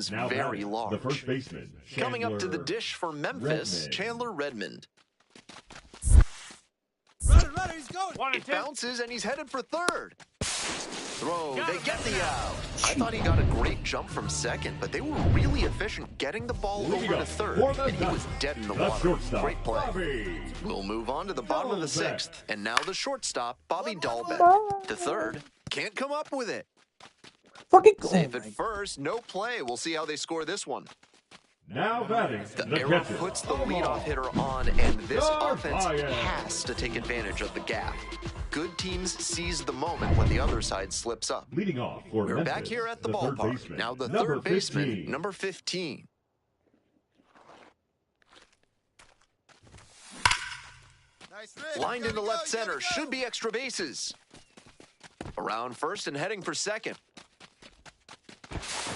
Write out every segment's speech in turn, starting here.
very large. The first baseman, Coming up to the dish for Memphis, Chandler Redmond. Runner, he's going. It bounces, and he's headed for third. Throw, they get the out. I thought he got a great jump from second, but they were really efficient getting the ball over to third, and he was dead in the water. Great play. We'll move on to the bottom of the sixth, and now the shortstop, Bobby Dahlbeck. To third, can't come up with it. Safe at first, no play. We'll see how they score this one. Now batting, the arrow puts the leadoff hitter on, and this offense has to take advantage of the gap. Good teams seize the moment when the other side slips up. Leading off for We're Memphis, back here at the third ballpark. baseman, Now the number third baseman, 15. number 15. Nice rip. Lined into left center, should be extra bases. Around first and heading for second.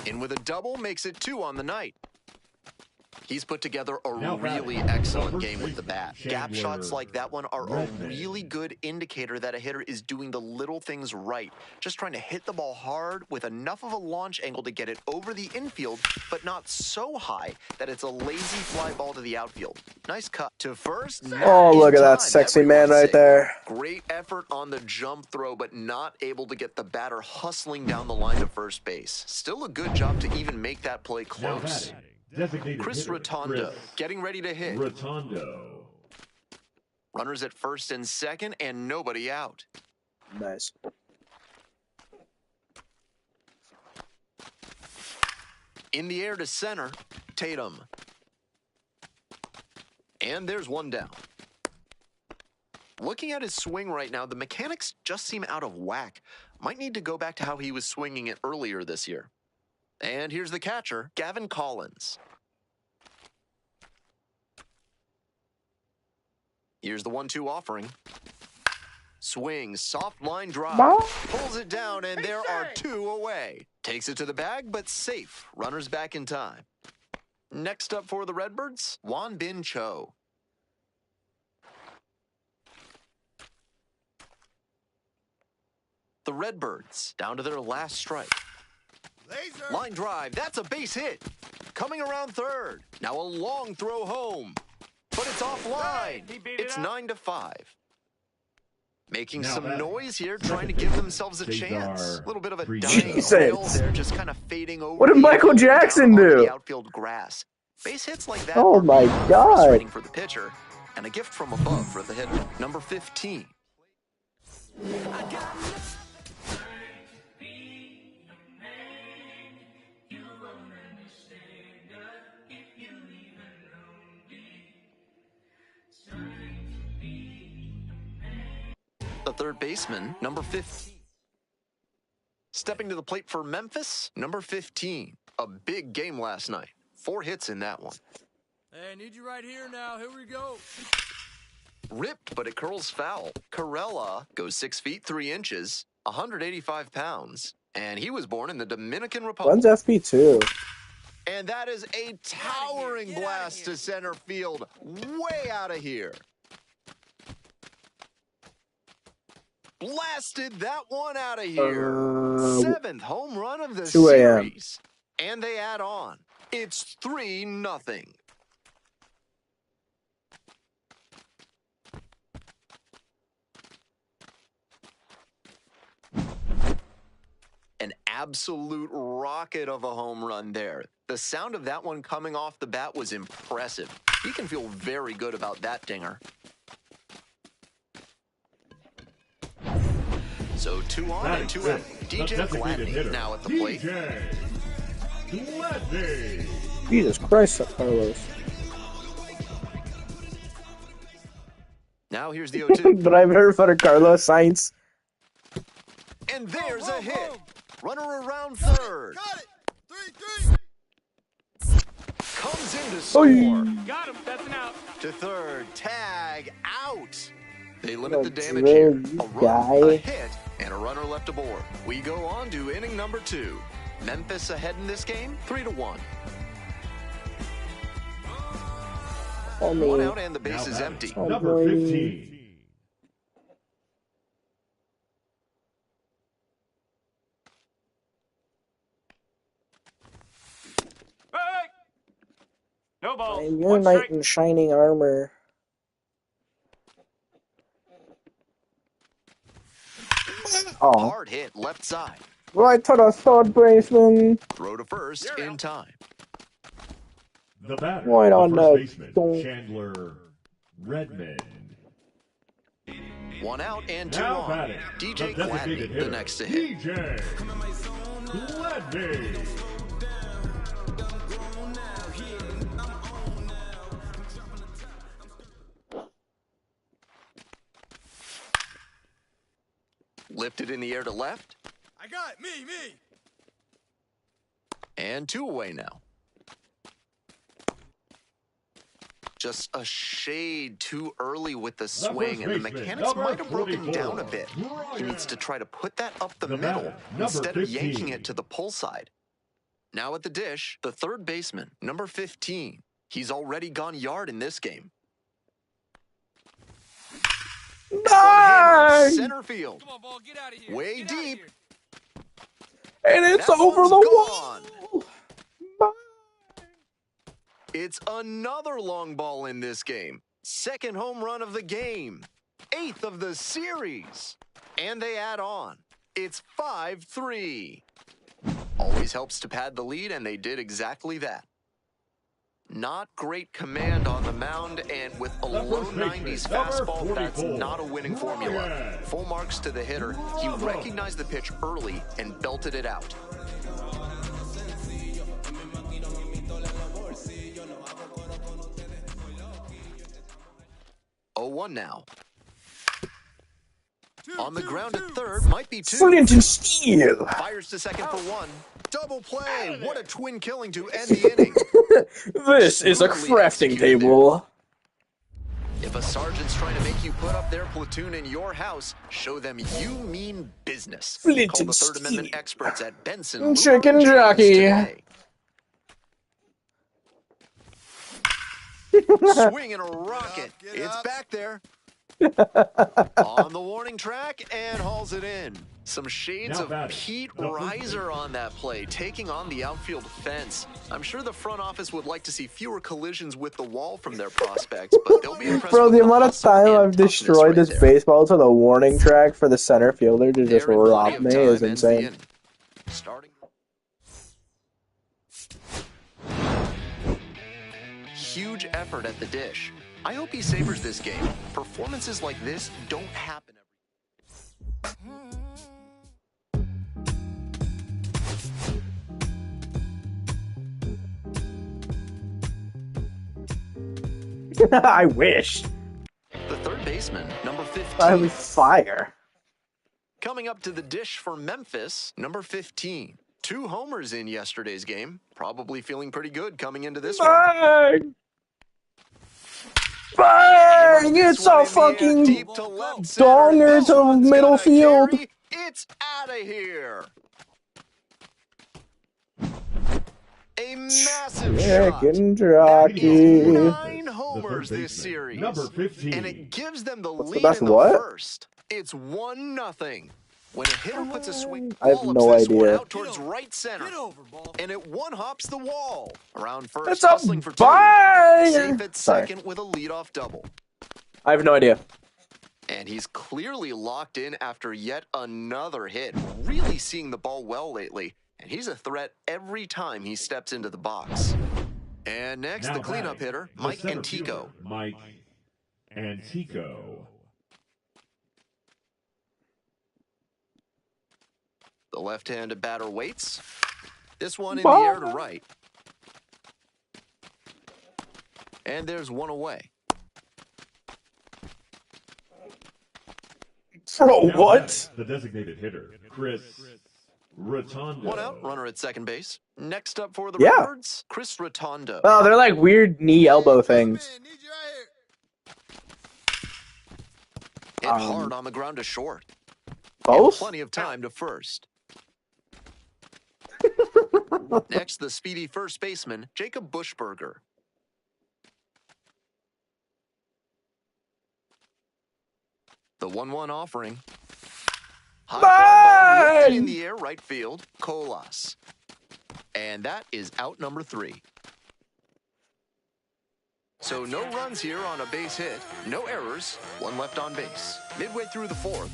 In with a double, makes it 2 on the night. He's put together a really excellent game with the bat. Gap shots like that one are a really good indicator that a hitter is doing the little things right. Just trying to hit the ball hard with enough of a launch angle to get it over the infield, but not so high that it's a lazy fly ball to the outfield. Nice cut to first. Oh, look at that sexy man right there. Great effort on the jump throw, but not able to get the batter hustling down the line to first base. Still a good job to even make that play close. Chris Rotondo getting ready to hit. Rotondo. Runners at first and second, and nobody out. Nice. In the air to center, Tatum. And there's one down. Looking at his swing right now, the mechanics just seem out of whack. Might need to go back to how he was swinging it earlier this year. And here's the catcher, Gavin Collins. Here's the 1-2 offering. Swing, soft line drive. Pulls it down, and there are 2 away. Takes it to the bag, but safe. Runners back in time. Next up for the Redbirds, Won Bin Cho. The Redbirds down to their last strike. Laser. Line drive, that's a base hit. Coming around third. Now a long throw home. But it's offline. It's 9-5. Making some noise here, trying to give themselves a chance. A little bit of a dying trail there, just kind of fading over. What did Michael Jackson do? The outfield grass. Base hits like that. Oh my God. Frustrating for the pitcher, and a gift from above for the hitter. Number 15. The third baseman, number 15. Stepping to the plate for Memphis, number 15. A big game last night. 4 hits in that one. Hey, I need you right here now. Here we go. Ripped, but it curls foul. Carella goes 6 feet 3 inches, 185 pounds, and he was born in the Dominican Republic. Runs FP2. And that is a towering blast to center field, way out of here. Blasted that one out of here. 7th home run of the 2 a.m. series. And they add on. It's 3-0. An absolute rocket of a home run there. The sound of that one coming off the bat was impressive. You can feel very good about that dinger. So 2 on and 2 out. DJ Gladney now at the plate. Gladney. Jesus Christ, Carlos. Now here's the 0-2. But I've heard for Carlos Sainz. And there's a hit. Runner around third. Got it. 3-3. Comes in to score. Got him. That's an out. To third. Tag out. They limit Oh, the damage here. A run, guy. a hit, and a runner left aboard. We go on to inning number 2. Memphis ahead in this game, 3-1. Oh, 1 man. out and the base is empty. Number 15. Go ball. And your One knight strike. in shining armor. Oh, Hard hit left side. right to the third baseman. Throw to first You're in out. time. The batter, Right the on first the baseman, don't. Chandler Redmond. One out and two Now on. batting, DJ the designated Gladney, hitter, the next to hit. DJ Gladney. Lifted in the air to left. I got it. Me. And two away now. Just a shade too early with the swing, and the baseman, mechanics number might have broken 44, down a bit. He Brian. needs to try to put that up the The middle batter, number instead of 15. yanking it to the pull side. Now at the dish, the third baseman, number 15. He's already gone yard in this game. One hammer, Nine! center field. Come on, ball. Get out of here. Way Get outta deep. here. And it's That over ball's the gone. wall. Bye. It's another long ball in this game. Second home run of the game. 8th of the series. And they add on. It's 5-3. Always helps to pad the lead, and they did exactly that. Not great command on the mound, and with a low 90s fastball, that's not a winning formula. Full marks to the hitter. He recognized the pitch early and belted it out. Oh, 1 now. On the ground at third, might be two. Flint and steel. Fires to second for one. Double play. What a twin killing to end the inning. This is a crafting table. If a sergeant's trying to make you put up their platoon in your house, show them you mean business. Flint Call and the Third Amendment steel. experts at Benson. Chicken Lumen James jockey. today. Swing and a rocket. Get It's up. back there. On the warning track and hauls it in. Some shades Now of batting, Pete the first Reiser on that play, taking on the outfield fence. I'm sure the front office would like to see fewer collisions with the wall from their prospects, but they'll be impressed Bro, with the amount of hustle time and I've toughness destroyed right this there. baseball to the warning track for the center fielder to just There in plenty rob of me time is ends the insane. inning. Starting. Huge effort at the dish. I hope he savors this game. Performances like this don't happen I wish. The third baseman, number 15. I was fire. Coming up to the dish for Memphis, number 15. 2 homers in yesterday's game. Probably feeling pretty good coming into this one. Bang! Bang! This It's one a in the air, fucking deep to left center. donger This to one's middle gonna field. carry. It's out of here. A massive shot. chicken That is jockey. 9 The homers third this baseman, series. number 15. And it gives them the What's the lead best in the what? first. It's 1-0. When a hitter puts a swing, I have wallops no this one idea. out towards right center. Get over, ball. And it one-hops the wall. Around first, It's a hustling for 2. bang! Safe at Sorry. second with a leadoff double. I have no idea. And he's clearly locked in after yet another hit. Really seeing the ball well lately. And he's a threat every time he steps into the box. And next, Now the cleanup batting, hitter, the Mike center Antico. fielder, Mike Antico. The left-handed batter waits. This one in the air to right. And there's one away. Bro, Now what? batting, the designated hitter, Chris Rotondo. One out, runner at second base. Next up for the Yeah. Redbirds, Chris Rotondo. Oh, they're like weird knee elbow things. Man, need you right here. Hit hard on the ground to short. And Both? plenty of time to first. Next, the speedy first baseman, Jacob Bushberger. The 1-1 offering. High fly ball lifted in the air, right field, Colas. And that is out number 3. So no runs here on a base hit, no errors, one left on base. Midway through the fourth,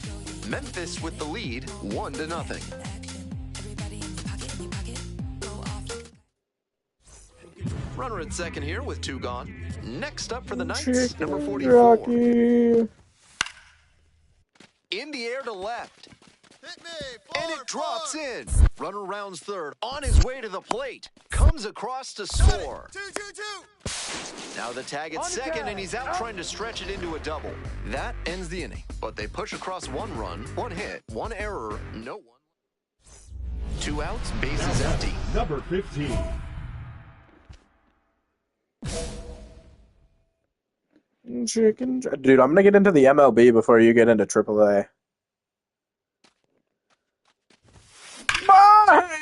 Memphis with the lead, 1-0. Runner at second here with 2 gone. Next up for the Knights, number 44. In the air to left. Hit me. And it drops in. Runner rounds third, on his way to the plate. Comes across to score. 2-2-2. Now the tag at second, and he's out trying to stretch it into a double. That ends the inning. But they push across 1 run, 1 hit, 1 error, no one. 2 outs, bases empty. Number 15. Dude, I'm gonna get into the MLB before you get into AAA.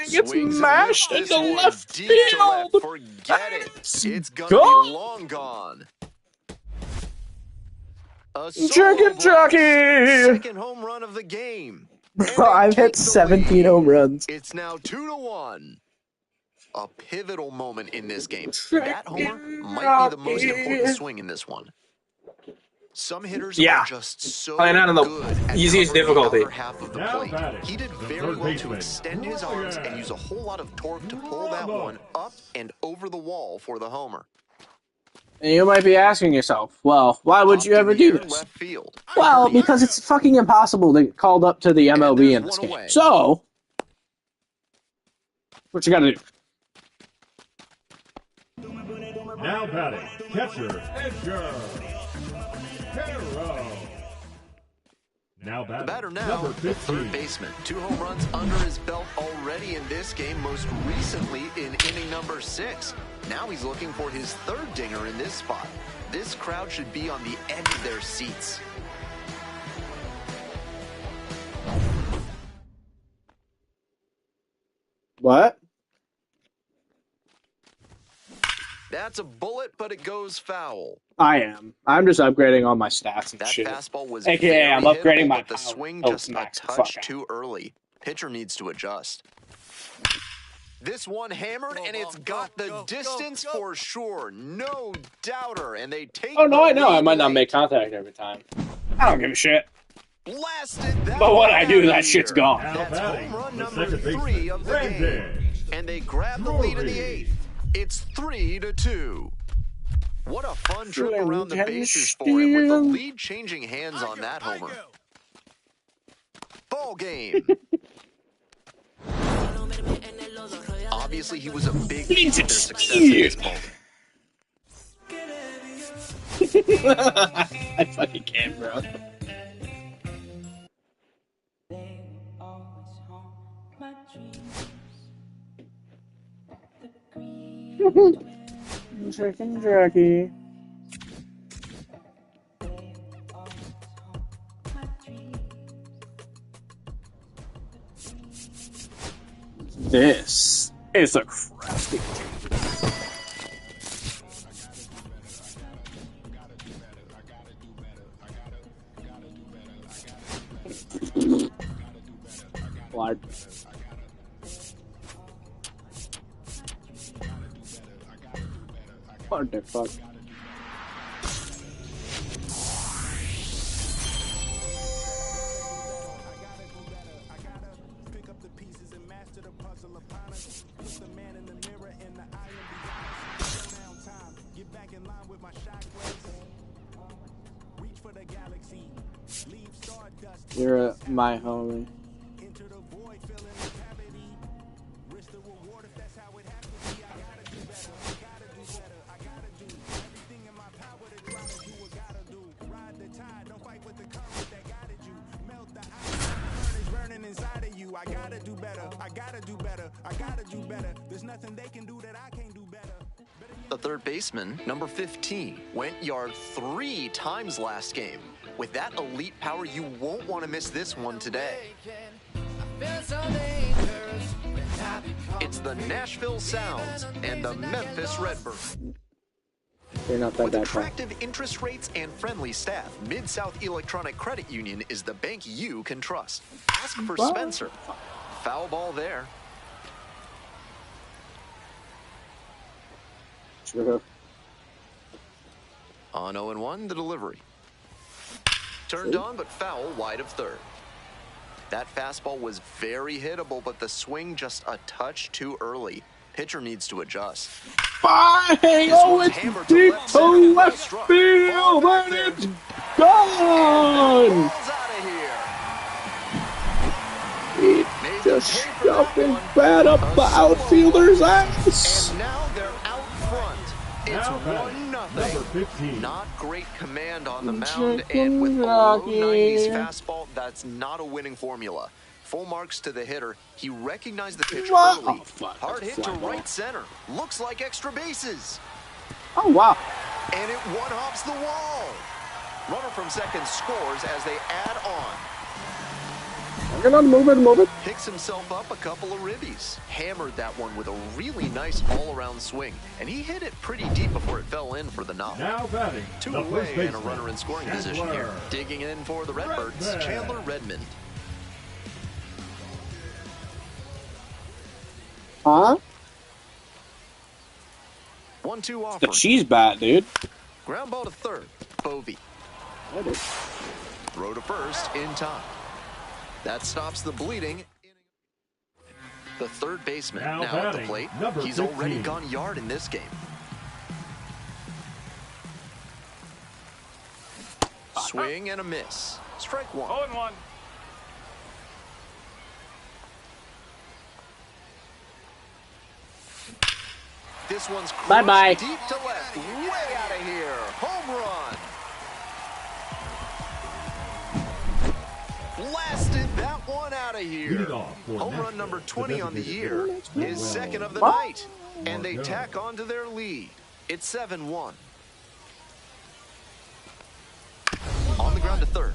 It's mashed into left field. Forget it. It's gonna go. be long gone. A Chicken jockey. Second home run of the game. I've hit 17 home runs. It's now 2-1. A pivotal moment in this game. That homer might be the most important swing in this one. Some hitters are just so playing out on the good at easiest covering difficulty. the other half of the plate. He did very well to extend his arms and use a whole lot of torque to pull that one up and over the wall for the homer. And you might be asking yourself, well, why would you ever do this? Left field. Well, because it's fucking impossible to get called up to the MLB in this game. So, what you gotta do? Now batting, catcher, Edgar. Now The batter now, number the 15. third baseman. 2 home runs under his belt already in this game, most recently in inning number 6. Now he's looking for his 3rd dinger in this spot. This crowd should be on the edge of their seats. What? That's a bullet, but it goes foul. I am. I'm just upgrading all my stats and That shit. fastball was AKA, very I'm upgrading hittable, my but the power. swing Oh, just a max the touch fuck too early. Pitcher needs to adjust. This one hammered, and it's got the distance for sure. No doubter, and they take Oh, no, the I know. I lead might not late. make contact every time. I don't give a shit. Blasted that But when one I do, out that of shit's here. gone. Now That's batting, home run the number second 3 baseman, of the game. Brandon. And they grab the lead in the Drury. 8th. It's 3-2. What a fun trip around the bases for him with the lead changing hands on that homer. Ball game. Obviously, he was a big key to their success in this ball game. I fucking can't, bro. Chicken jockey. This is a crafty. Blood. What the fuck? You're my homie. I gotta do better. I gotta do better. I gotta do better. There's nothing they can do that I can't do better. The third baseman, number 15, went yard 3 times last game. With that elite power, you won't want to miss this one today. It's the Nashville Sounds and the Memphis Redbirds. They're not that With bad. attractive interest rates and friendly staff, Mid-South Electronic Credit Union is the bank you can trust. Ask for What? Spencer. Foul ball there. True. On 0-1, the delivery. Turned on, but foul wide of third. That fastball was very hittable, but the swing just a touch too early. Pitcher needs to adjust. Bang! Oh, it's deep to left field, and it's gone! He just shoved his bat up the outfielder's ass. And now they're out front. It's 1-0. Not great command on the mound, and with a low 90s fastball, that's not a winning formula. Full marks to the hitter. He recognized the pitch early. Hard hit to right center. Looks like extra bases. Oh, wow. And it one-hops the wall. Runner from second scores as they add on. Move it. Picks himself up a couple of ribbies. Hammered that one with a really nice all-around swing. And he hit it pretty deep before it fell in for the knock. Now batting. Two away and a runner in scoring position here. Digging in for the Redbirds, Chandler Redmond. Huh? 1-2 offer. The cheese bat, dude. Ground ball to third. Bovee. Throw to first in time. That stops the bleeding. The third baseman now at the plate. He's already gone yard in this game. Swing and a miss. Strike one. 0-1. This one's bye-bye. Deep to left. Way out of here. Home run. Blasted that one out of here. Home run number 20 on the year. His second of the night. And they tack on to their lead. It's 7-1. On the ground to third.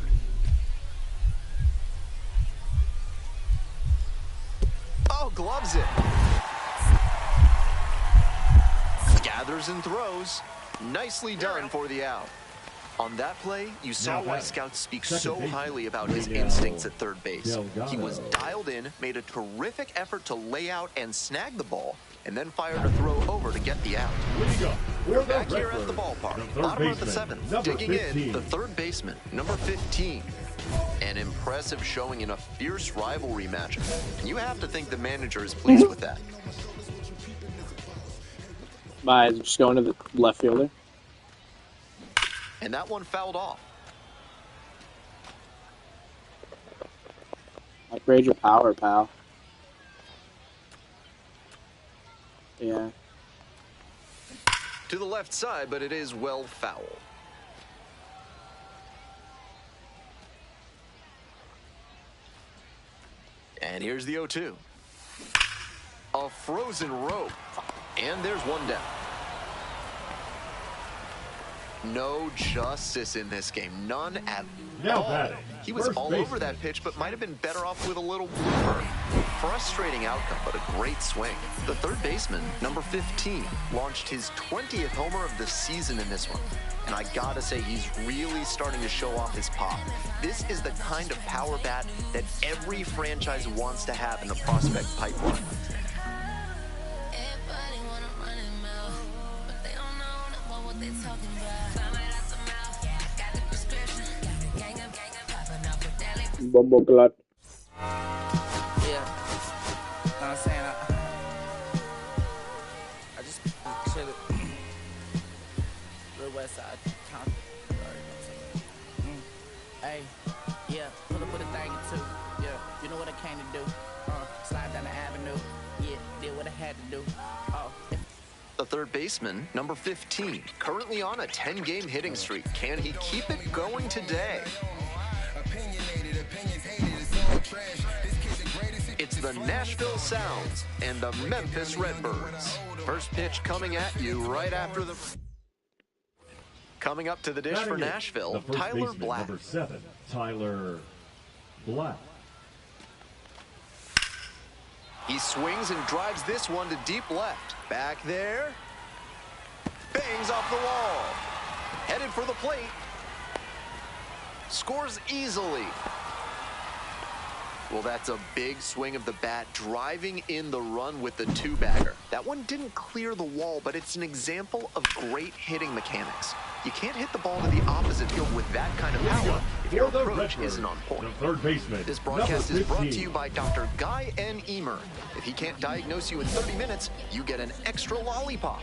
Oh, gloves it. Gathers and throws. Nicely done for the out. On that play, you saw why scouts speak so highly about his instincts at third base. He was dialed in, made a terrific effort to lay out and snag the ball, and then fired a throw over to get the out. We're back here at the ballpark. Bottom of the seventh. Digging in, the third baseman, number 15. An impressive showing in a fierce rivalry matchup. And you have to think the manager is pleased with that. By just going to the left fielder. And that one fouled off. Upgrade your power, pal. Yeah. To the left side, but it is well foul. And here's the 0-2. A frozen rope. And there's one down. No justice in this game. None at all. He was all over that pitch, but might have been better off with a little blooper. Frustrating outcome, but a great swing. The third baseman, number 15, launched his 20th homer of the season in this one. And I gotta say, he's really starting to show off his pop. This is the kind of power bat that every franchise wants to have in the prospect pipeline. Bumbo clot. Yeah. You know what I'm saying? I just chill it. Real west side. Town. Hey. Yeah. Pull up with a thing or two. Yeah. You know what I came to do. Slide down the avenue. Yeah. Did what I had to do. Oh. The third baseman, number 15, currently on a 10-game hitting streak. Can he keep it going today? It's the Nashville Sounds and the Memphis Redbirds. First pitch coming at you right after the... Coming up to the dish for Nashville, Tyler Black. Number 7, Tyler Black. He swings and drives this one to deep left. Back there. Bangs off the wall. Headed for the plate. Scores easily. Well, that's a big swing of the bat, driving in the run with the two-bagger. That one didn't clear the wall, but it's an example of great hitting mechanics. You can't hit the ball to the opposite field with that kind of power if your approach isn't on point. Third baseman, This broadcast is brought to you by Dr. Guy N. Emer. If he can't diagnose you in 30 minutes, you get an extra lollipop.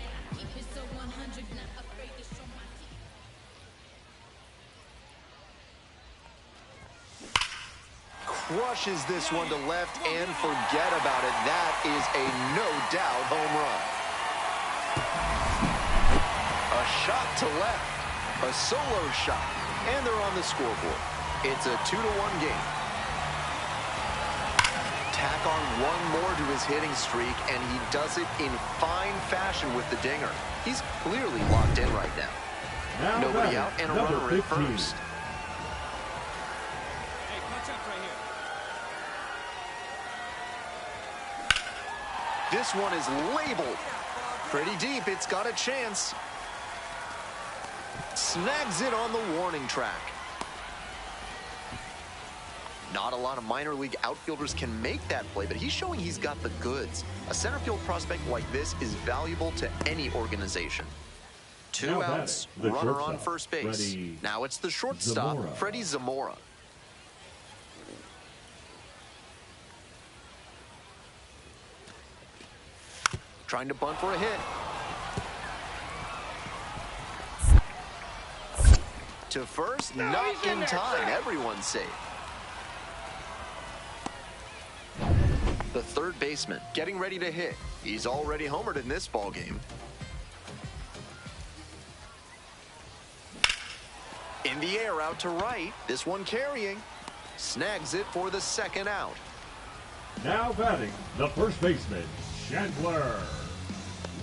Crushes this one to left, and forget about it. That is a no-doubt home run. A shot to left, a solo shot, and they're on the scoreboard. It's a 2-1 game. Tack on one more to his hitting streak, and he does it in fine fashion with the dinger. He's clearly locked in right now. Nobody out and a runner at first. This one is labeled. Pretty deep. It's got a chance. Snags it on the warning track. Not a lot of minor league outfielders can make that play, but he's showing he's got the goods. A center field prospect like this is valuable to any organization. Two outs, runner on first base. Now it's the shortstop, Freddie Zamora. Trying to bunt for a hit. To first, not in time. Everyone's safe. The third baseman getting ready to hit. He's already homered in this ballgame. In the air, out to right. This one carrying. Snags it for the second out. Now batting, the first baseman, Chandler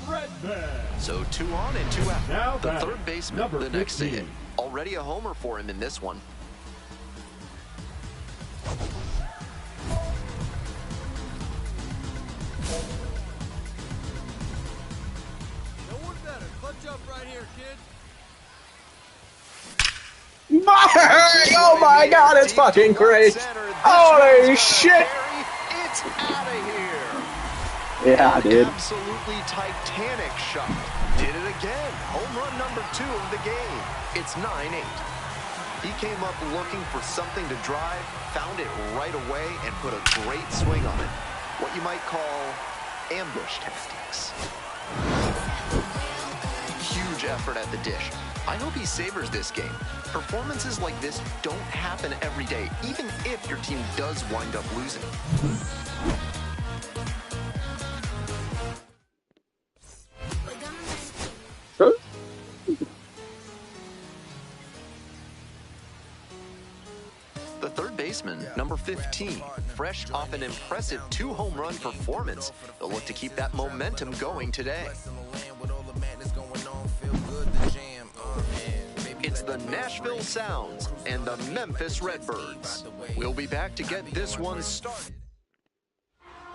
Redman. So 2 on and 2 out. Now the third baseman, the next to 15. hit. Already a homer for him in this one. No one better. Clutch up right here, kid. Oh my God, it's fucking great. Holy shit. It's out of here. Yeah, dude. Absolutely titanic shot. Did it again. Home run number 2 of the game. It's 9-8. He came up looking for something to drive, found it right away, and put a great swing on it. What you might call ambush tactics. Huge effort at the dish. I hope he savors this game. Performances like this don't happen every day, even if your team does wind up losing. The third baseman, number 15, fresh off an impressive 2-home run performance. They'll look to keep that momentum going today. It's the Nashville Sounds and the Memphis Redbirds. We'll be back to get this one started.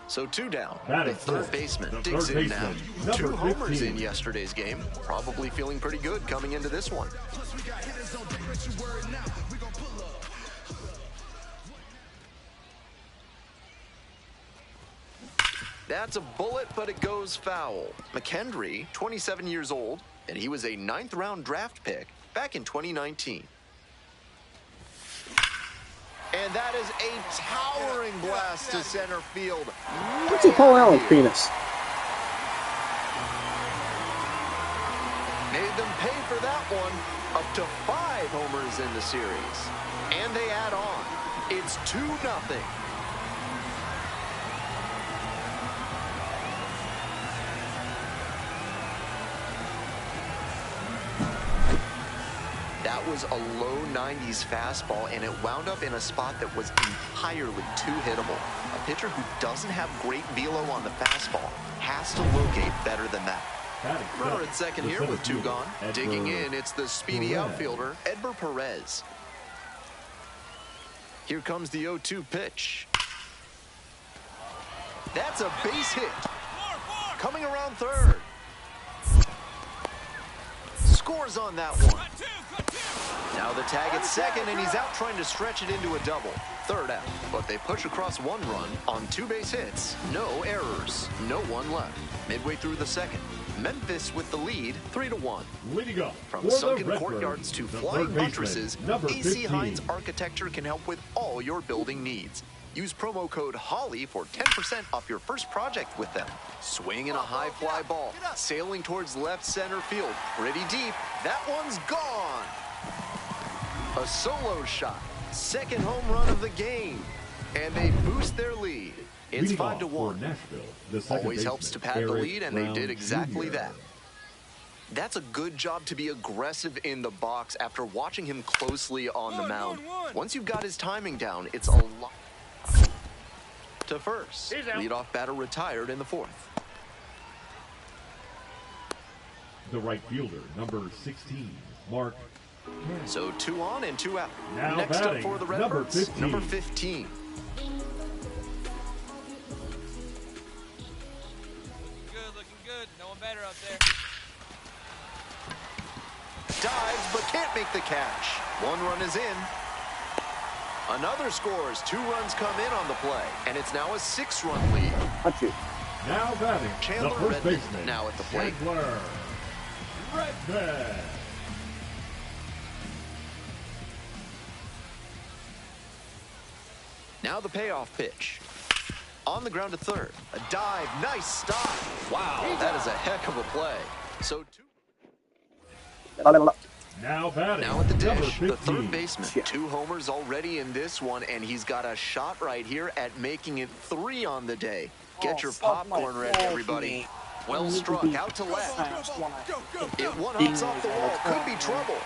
So 2 down. The third baseman digs in now. 2 homers in yesterday's game. Probably feeling pretty good coming into this one. That's a bullet, but it goes foul. McKendry, 27 years old, and he was a 9th-round draft pick back in 2019. And that is a towering blast to center field. What's a Paul Allen penis? Made them pay for that one. Up to 5 homers in the series. And they add on. It's 2-0. That was a low 90s fastball, and it wound up in a spot that was entirely too hittable. A pitcher who doesn't have great velo on the fastball has to locate better than that. Runner at second here with 2 gone. Digging in, it's the speedy outfielder, Edber Perez. Here comes the 0-2 pitch. That's a base hit. Coming around third. Scores on that one. Now the tag at second, and he's out trying to stretch it into a double. Third out, but they push across one run on 2 base hits. No errors. No one left. Midway through the second, Memphis with the lead, 3-1. Leading up From sunken courtyards to flying buttresses, AC Hines Architecture can help with all your building needs. Use promo code HOLLY for 10% off your first project with them. Swinging a high fly ball, sailing towards left center field. Pretty deep. That one's gone. A solo shot. Second home run of the game. And they boost their lead. It's 5-1. Always helps to pad the lead, and they did exactly that. That's a good job to be aggressive in the box after watching him closely on the mound. Once you've got his timing down, it's a lot. To first. Leadoff batter retired in the 4th. The right fielder, number 16, Mark. So 2 on and 2 out. Now Next batting, up for the number Redbirds, 15. number 15. Looking good. No one better up there. Dives, but can't make the catch. 1 run is in. Another scores. 2 runs come in on the play, and it's now a 6-run lead. Now batting, Chandler the first Redmond baseman, now at the plate. Chandler Redmond. Now the payoff pitch. On the ground to third. A dive. Nice stop. Wow, that is a heck of a play. So 2. Now batting, Now at the number dish, 15. the third baseman. 2 homers already in this one, and he's got a shot right here at making it 3 on the day. Get your popcorn ready, everybody. Well struck, out to left. It one-hops off the wall, could be trouble.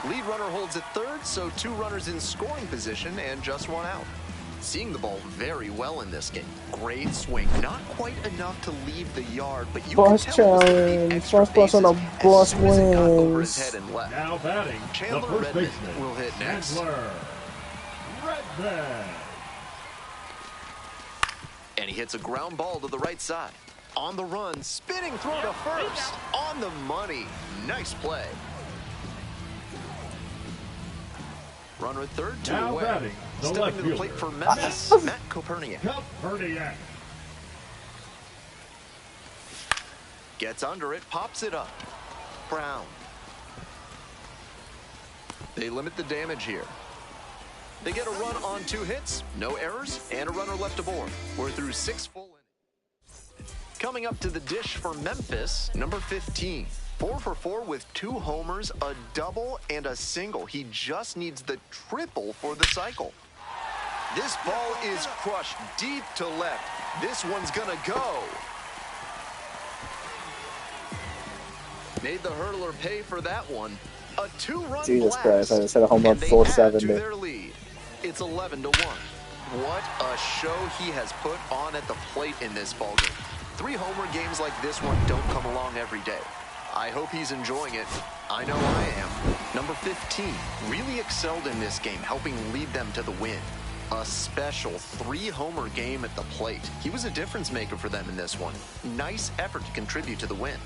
Lead runner holds at third, so 2 runners in scoring position and just 1 out. Seeing the ball very well in this game. Great swing. Not quite enough to leave the yard, but you Boss can tell it was gonna be extra challenge. First person on bases boss as soon as it got over his wins. head and left. Now batting, Chandler the first Redmond baseman, will hit next. Chandler Redmond. And he hits a ground ball to the right side. On the run, spinning throw to first. On the money. Nice play. Runner at third, 2 Now away. batting, the Stepping left to the plate fielder. for Memphis, Matt Koperniak. Koperniak. Gets under it, pops it up. Brown. They limit the damage here. They get a run on 2 hits, no errors, and a runner left aboard. We're through 6 full innings. Coming up to the dish for Memphis, number 15. 4 for 4 with 2 homers, a double, and a single. He just needs the triple for the cycle. This ball is crushed deep to left. This one's gonna go. Made the hurdler pay for that one. A 2-run Jesus blast. Christ, I said a home run And they 470. add to their lead. It's 11-1. What a show he has put on at the plate in this ballgame. 3 homer games like this one don't come along every day. I hope he's enjoying it. I know I am. Number 15 really excelled in this game, helping lead them to the win. A special 3-homer game at the plate. He was a difference maker for them in this one. Nice effort to contribute to the win.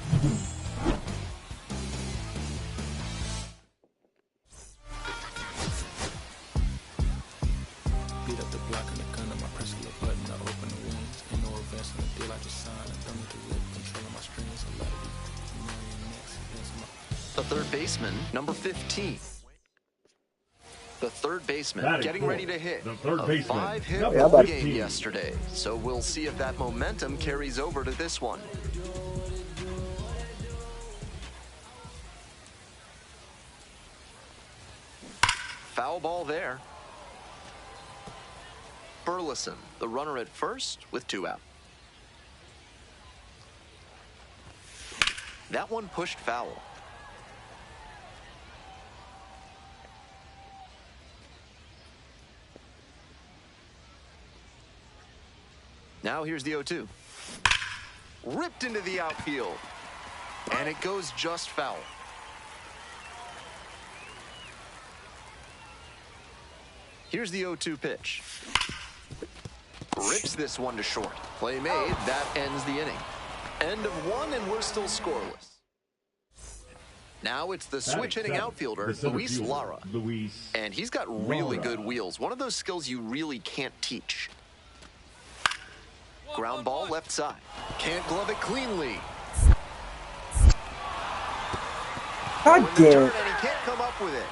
Beat up the block in the gun, I press a little button, I open the wings. Ain't no advance on the deal, I just sign. I thumb with the lip, controlling my strings. A lot of The third baseman, number 15. The third baseman Batting getting ready to hit. the third a baseman, 5-hit number ball 15. game yesterday. So we'll see if that momentum carries over to this one. Foul ball there. Burleson, the runner at first with 2 out. That one pushed foul. Now here's the 0-2. Ripped into the outfield. And it goes just foul. Here's the 0-2 pitch. Rips this one to short. Play made. That ends the inning. End of 1, and we're still scoreless. Now it's the switch-hitting outfielder, Luis Lara. And he's got really good wheels. One of those skills you really can't teach. Ground ball left side. Can't glove it cleanly. God damn it. And he can't come up with it.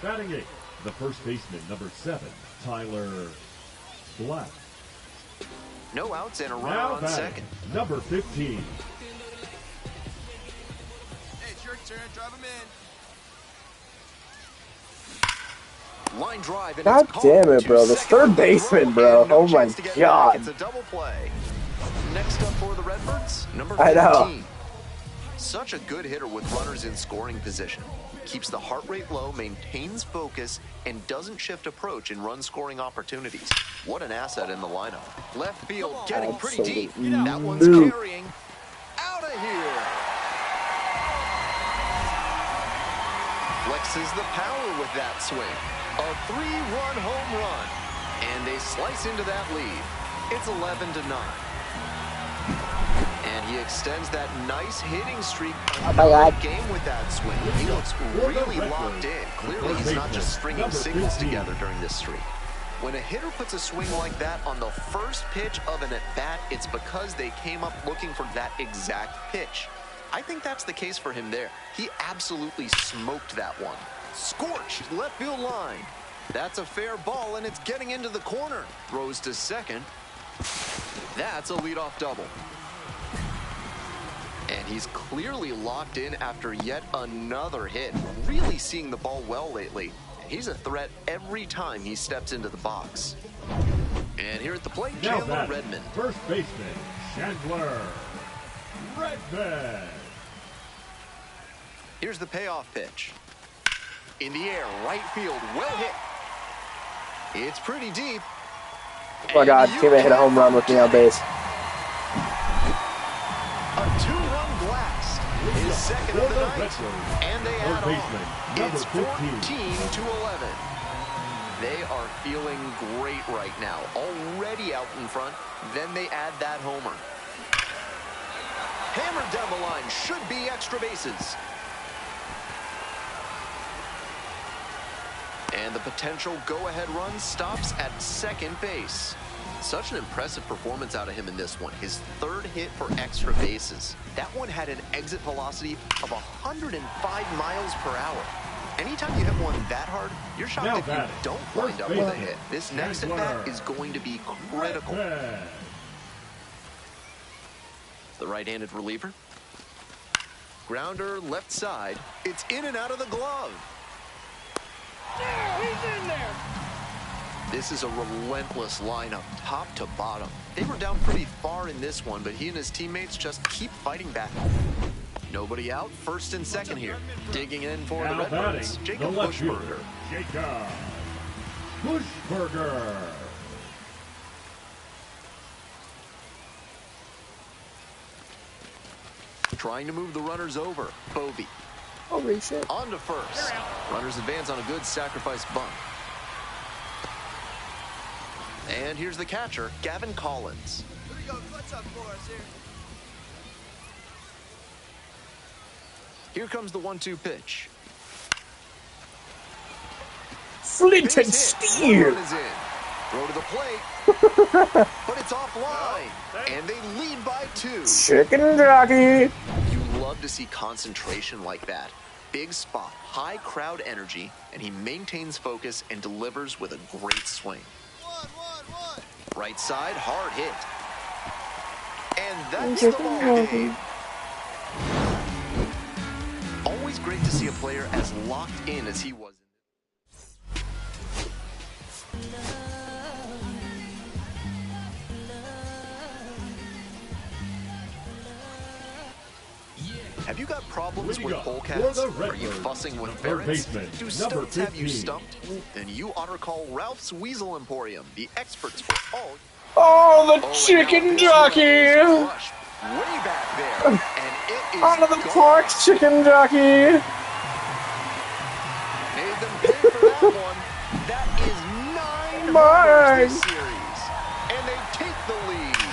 Batting 8, the first baseman, number 7, Tyler Black. No outs and a runner Now on batting, second. number 15. Hey, it's your turn. Drive him in. Line drive and God it's damn it, called bro. to This second third with a baseman, throw bro. and no Oh my chance to get God. back. It's a double play. Next up for the Redbirds, number I 15. know. Such a good hitter with runners in scoring position. Keeps the heart rate low, maintains focus, and doesn't shift approach in run-scoring opportunities. What an asset in the lineup. Left field getting pretty deep. That one's carrying. Out of here. Flexes the power with that swing. A 3-run home run. And they slice into that lead. It's 11-9. And he extends that nice hitting streak another game with that swing. He looks really locked in. Clearly, he's not just stringing singles together during this streak. When a hitter puts a swing like that on the first pitch of an at-bat, it's because they came up looking for that exact pitch. I think that's the case for him there. He absolutely smoked that one. Scorched left field line. That's a fair ball, and it's getting into the corner. Throws to second. That's a leadoff double. And he's clearly locked in after yet another hit. Really seeing the ball well lately. And he's a threat every time he steps into the box. And here at the plate, Chandler Redmond. First baseman, Chandler Redmond. Here's the payoff pitch. In the air, right field, well hit. It's pretty deep. Oh my God, teammate hit a home run with me on base. A 2-run blast. His second of the night. And they add on. It's 14-11. They are feeling great right now. Already out in front. Then they add that homer. Hammered down the line. Should be extra bases. And the potential go-ahead run stops at second base. Such an impressive performance out of him in this one. His third hit for extra bases. That one had an exit velocity of 105 miles per hour. Anytime you hit one that hard, you're shocked if you don't wind up with a hit. This next at-bat is going to be critical. The right-handed reliever. Grounder left side. It's in and out of the glove. Yeah, he's in there. This is a relentless lineup, top to bottom. They were down pretty far in this one, but he and his teammates just keep fighting back. Nobody out, first and second here. Digging in for the Redbirds, Jacob Bushberger. Jacob Bushberger. Trying to move the runners over, Bovee. Holy shit. On to first. Runners advance on a good sacrifice bunt. And here's the catcher, Gavin Collins. Here we go. Clutch up for us here. Here comes the 1-2 pitch. Flint and steel. One is in. Throw to the plate. But it's offline. And they lead by 2. Chicken jockey. You love to see concentration like that. Big spot, high crowd energy, and he maintains focus and delivers with a great swing. One. Right side, hard hit. And that's the ball game. Always great to see a player as locked in as he was. Have you got problems with polecats? Are you fussing with ferrets? Do stoats have you stumped? Then you ought to call Ralph's Weasel Emporium, the experts for all. Oh, the chicken jockey! Way back there, and it is Out of the gone. park, chicken jockey! Made them pay for that one. That is 9 homers this series, and they take the lead.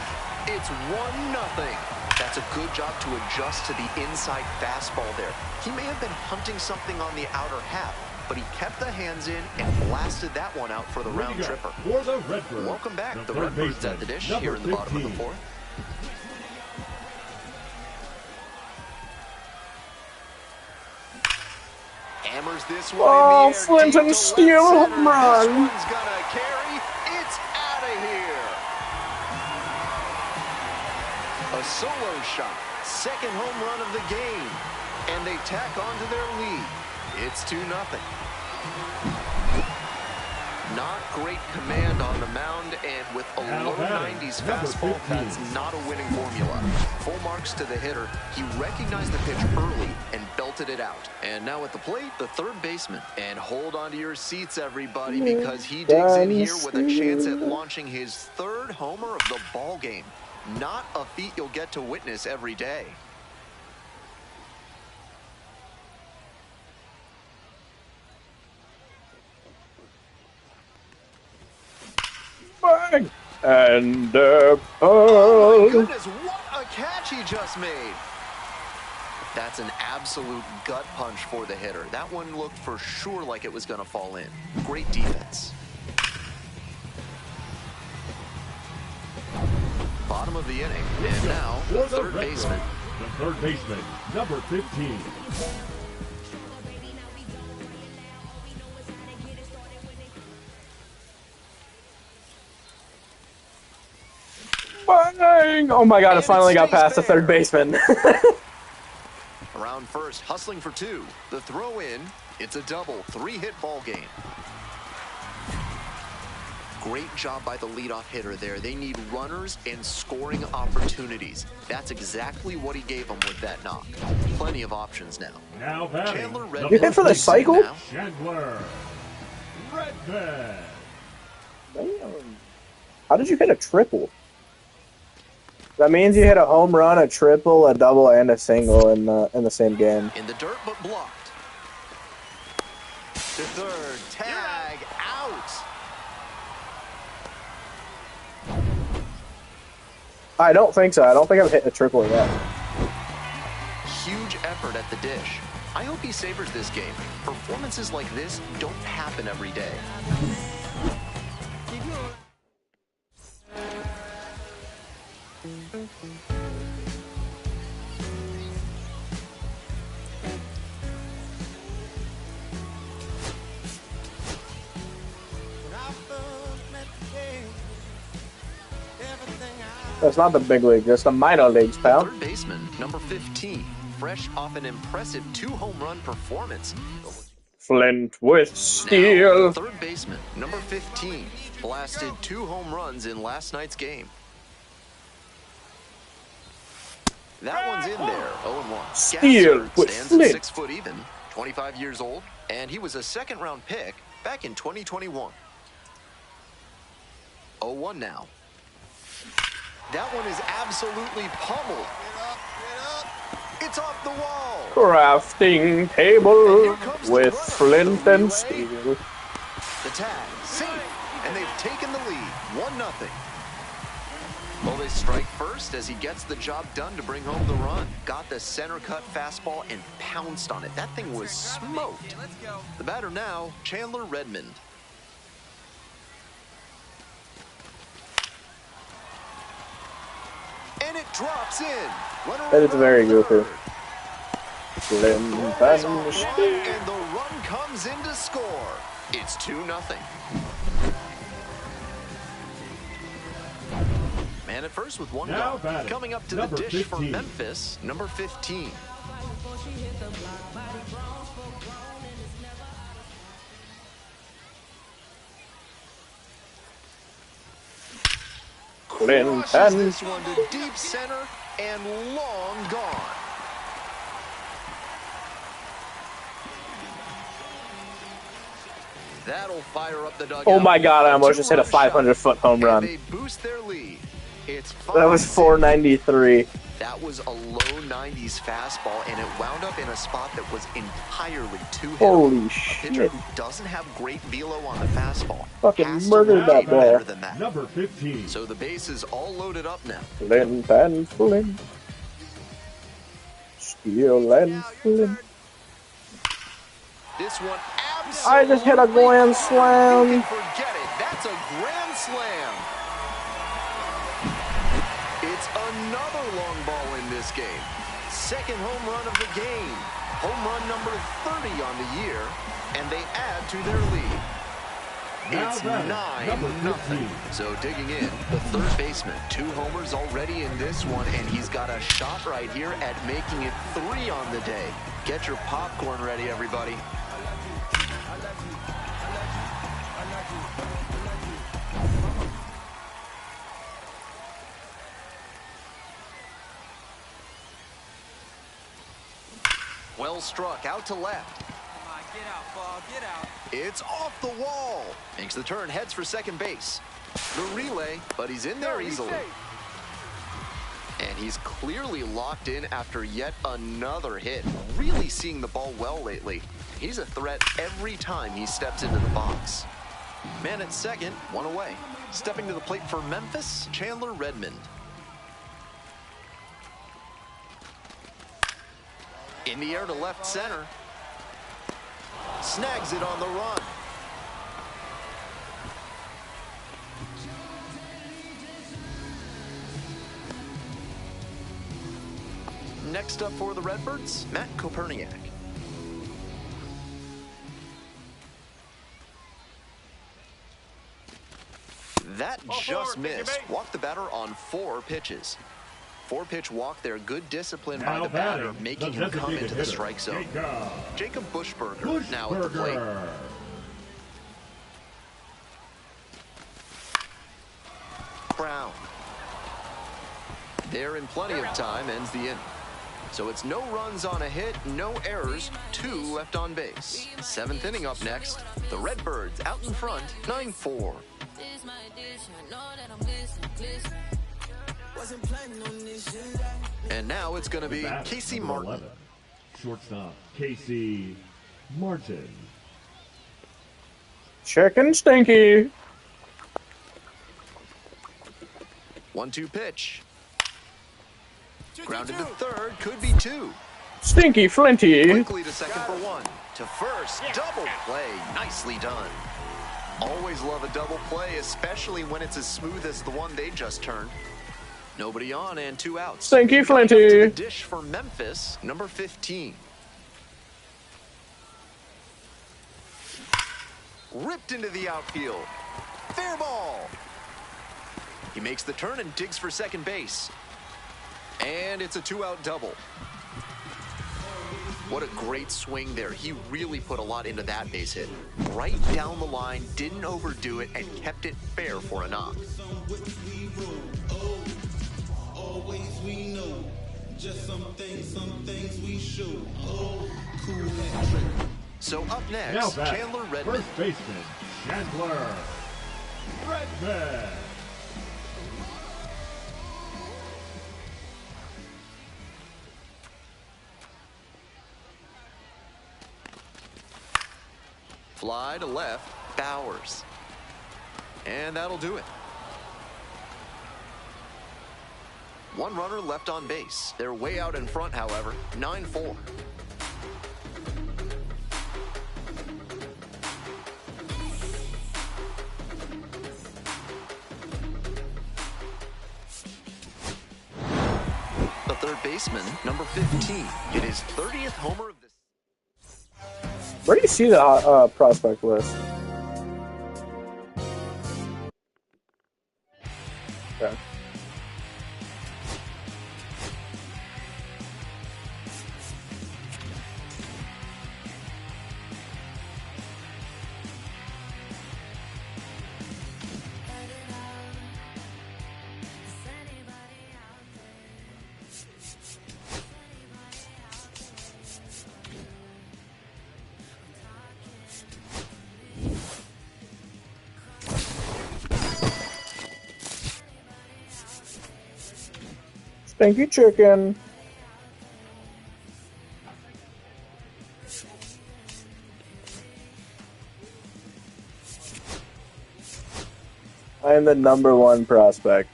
It's 1-0. That's a good job to adjust to the inside fastball there. He may have been hunting something on the outer half, but he kept the hands in and blasted that one out for the round tripper. Welcome back. The Redbirds at the dish here in the bottom of the fourth. Hammers this one in the air. Flint and Steel home run. This one's gonna carry. It's out of here. A solo shot. Second home run of the game. And they tack on to their lead. It's 2-0. Not great command on the mound, and with a low 90s fastball, that's not a winning formula. Full marks to the hitter. He recognized the pitch early and belted it out. And now at the plate, the third baseman. And hold on to your seats, everybody, because he digs in here with a chance at launching his third homer of the ball game. Not a feat you'll get to witness every day. Bang! And oh my goodness, what a catch he just made. That's an absolute gut punch for the hitter. That one looked for sure like it was going to fall in. Great defense. Bottom of the inning, and now the third baseman. The third baseman, number 15. Bang! Oh my god, it finally got past the third baseman. Around first, hustling for two. The throw in, it's a double, three-hit ball game. Great job by the leadoff hitter there. They need runners and scoring opportunities. That's exactly what he gave them with that knock. Plenty of options now. Now batting. Chandler Redmond. You hit for the cycle? Chandler Redmond. Damn. How did you hit a triple? That means you hit a home run, a triple, a double, and a single in the same game. In the dirt, but blocked. The third, tag, out. I don't think so. I don't think I've hit a triple yet. Huge effort at the dish. I hope he savors this game. Performances like this don't happen every day. That's not the big league. That's the minor leagues, pal. Third baseman, number 15, fresh off an impressive 2-home run performance. Flint with Steel. Now, third baseman, number 15, blasted 2 home runs in last night's game. That one's in there, 0-1. Steel with stands Flint. at 6 foot even, 25 years old, and he was a second-round pick back in 2021. 0-1 now. That one is absolutely pummeled. It's off the wall. Crafting table with Flint and Steel. The tag, safe, and they've taken the lead, 1-0. Well, they strike first as he gets the job done to bring home the run. Got the center cut fastball and pounced on it. That thing was smoked. The batter now, Chandler Redmond. And it drops in. That is very goofy. Flint and Steel. And the run comes in to score. It's 2-0. Man at first with one Now gone. Coming up to the dish 15. for Memphis, number 15. Flint Crushes and this one to deep center and long gone. That'll fire up the dugout. Oh my god, I almost just hit a 500-foot home run. They boost their lead. It's That was 493. That was a low 90s fastball, and it wound up in a spot that was entirely too hittable. Holy A pitcher shit. who doesn't have great velo on the fastball Fucking has to murdered that be ball. better than that. Number 15. So the base is all loaded up now. Flint and Flint. Yolanda. This one I just hit a grand slam. You can forget it. That's a grand slam. It's another long ball in this game. Second home run of the game. Home run number 30 on the year, and they add to their lead. It's 9-0. So digging in, the third baseman. 2 homers already in this one, and he's got a shot right here at making it 3 on the day. Get your popcorn ready, everybody. Well struck, out to left. Come on, get out, ball, get out. It's off the wall. Makes the turn, heads for second base. The relay, but he's in there easily. And he's clearly locked in after yet another hit. Really seeing the ball well lately. He's a threat every time he steps into the box. Man at second, 1 away. Stepping to the plate for Memphis, Chandler Redmond. In the air to left center. Snags it on the run. Next up for the Redbirds, Matt Koperniak. That just missed. Walked the batter on 4 pitches. 4-pitch walk there. Good discipline by the batter, making him come into the strike zone. Jacob Bushberger now at the plate. Brown. There in plenty of time, ends the inning. So it's no runs on a hit, no errors, 2 left on base. 7th inning up next. The Redbirds out in front, 9-4. And now it's going to be Casey Martin. 11. Shortstop, Casey Martin. Chicken Stinky. 1-2 pitch. Grounded to third, could be 2. Stinky Flinty. Quickly to second for 1. To first, double play. Nicely done. Always love a double play, especially when it's as smooth as the one they just turned. Nobody on and 2 outs. Stinky Flinty. The dish for Memphis, number 15. Ripped into the outfield. Fair ball. He makes the turn and digs for second base. And it's a 2-out double. What a great swing there. He really put a lot into that base hit. Right down the line, didn't overdo it, and kept it fair for a knock. Always we know, just some things we show. Oh, cool trick. So up next, Chandler Redmond. First baseman, Chandler Redmond. Fly to left, Bowers. And that'll do it. 1 runner left on base. They're way out in front, however, 9-4. The third baseman, number 15, hit his 30th homer of the Where do you see the prospect list? Okay. Thank you, chicken. I am the #1 prospect.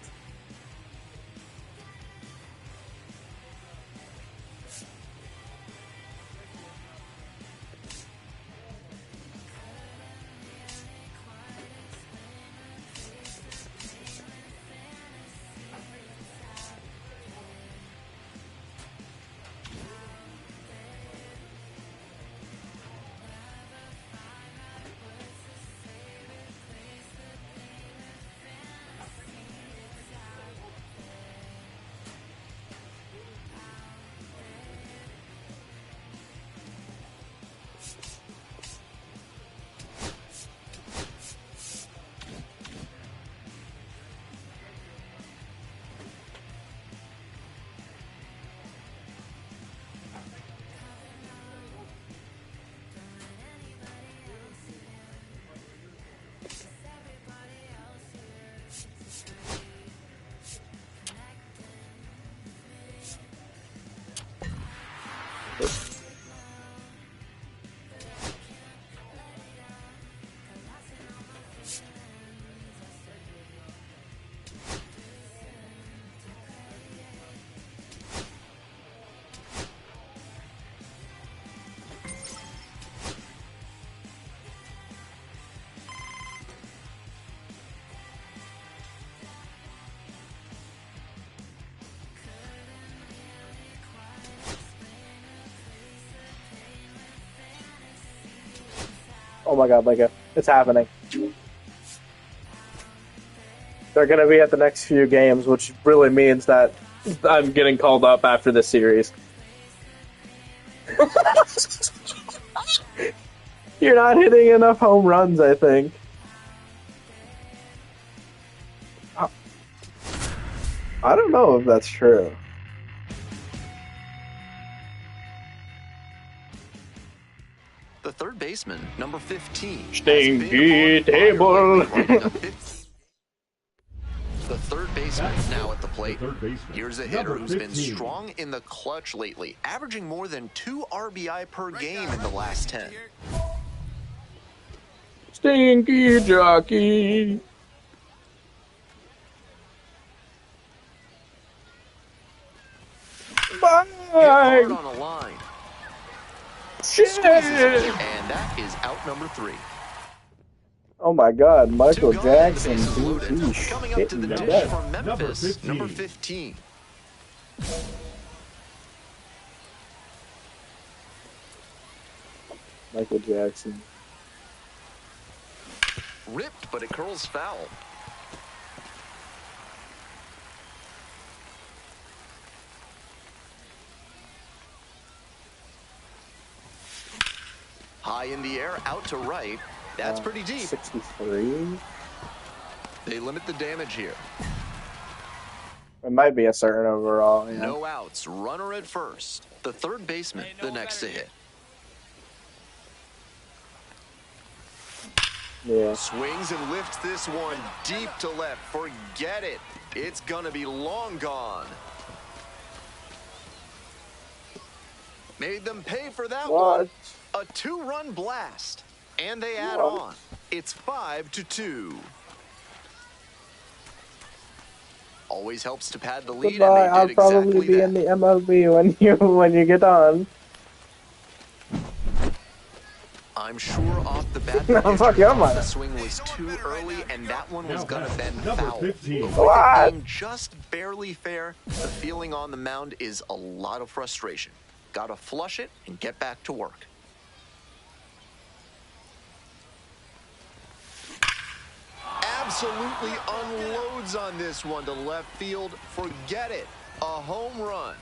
Oh my god, Micah. It's happening. They're going to be at the next few games, which really means that I'm getting called up after this series. You're not hitting enough home runs, I think. I don't know if that's true. The third baseman, number 15. Stinky table. The third baseman now at the plate. Here's a hitter who's been strong in the clutch lately, averaging more than 2 RBI per game in the last 10. Stinky jockey. Hit hard on a line. Shit! And that is out number 3. Oh my god, Michael Jackson. Coming up to the dish from Memphis, number 15. Michael Jackson. Ripped, but it curls foul. High in the air, out to right. That's pretty deep. 63? They limit the damage here. It might be a certain overall, yeah. No outs, runner at first. The third baseman, the next to hit. Yeah. Swings and lifts this one deep to left. Forget it. It's gonna be long gone. Made them pay for that one. A 2-run blast. And they add on. It's 5-2. Always helps to pad the lead. Goodbye. And they I'll did probably exactly be that. in the MLB when you get on. I'm sure off the bat No, fuck you, the swing was too early, and that one was gonna bend foul. But with it being just barely fair, the feeling on the mound is a lot of frustration. Gotta flush it and get back to work. Absolutely unloads on this one to left field. Forget it. A home run.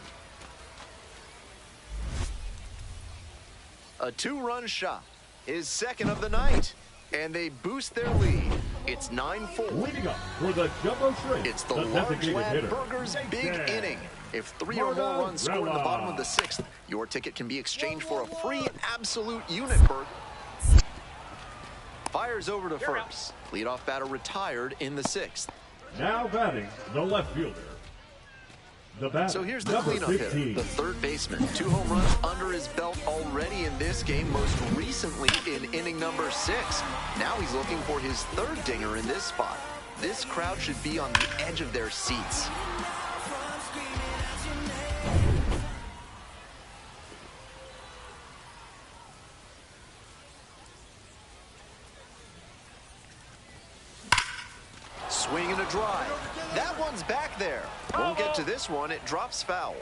A 2-run shot. His second of the night. And they boost their lead. It's 9-4. Leading up for the jumbo shrimp. It's the large lad Burger's big inning. If 3 or more runs score in the bottom of the 6th, your ticket can be exchanged for a free absolute unit berth. Fires over to first. Leadoff batter retired in the 6th. Now batting the left fielder. The batter, so here's the cleanup hitter, the third baseman. 2 home runs under his belt already in this game, most recently in inning number 6. Now he's looking for his 3rd dinger in this spot. This crowd should be on the edge of their seats. Swing and a drive. That one's back there. Won't get to this one. It drops foul.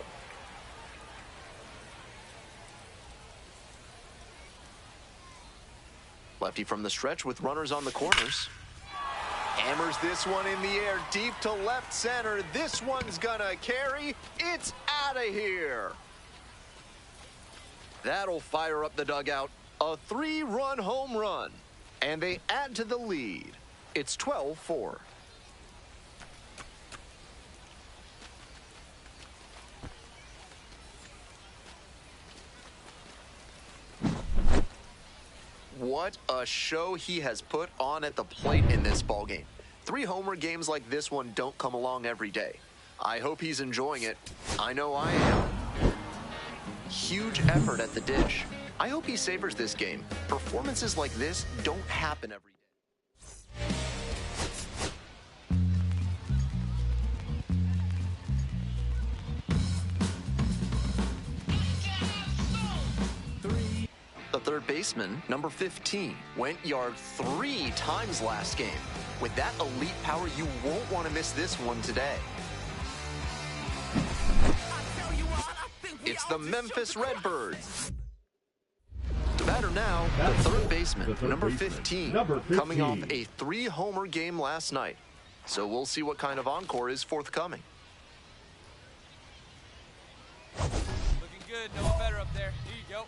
Lefty from the stretch with runners on the corners. Hammers this one in the air deep to left center. This one's gonna carry. It's out of here. That'll fire up the dugout. A 3-run home run. And they add to the lead. It's 12-4. What a show he has put on at the plate in this ballgame. 3 homer games like this one don't come along every day. I hope he's enjoying it. I know I am. Huge effort at the dish. I hope he savors this game. Performances like this don't happen every day. The third baseman, number 15, went yard 3 times last game. With that elite power, you won't want to miss this one today. It's the Memphis Redbirds. The batter now, the third baseman, number 15, coming off a 3-homer game last night. So we'll see what kind of encore is forthcoming. Looking good. No one better up there. Here you go.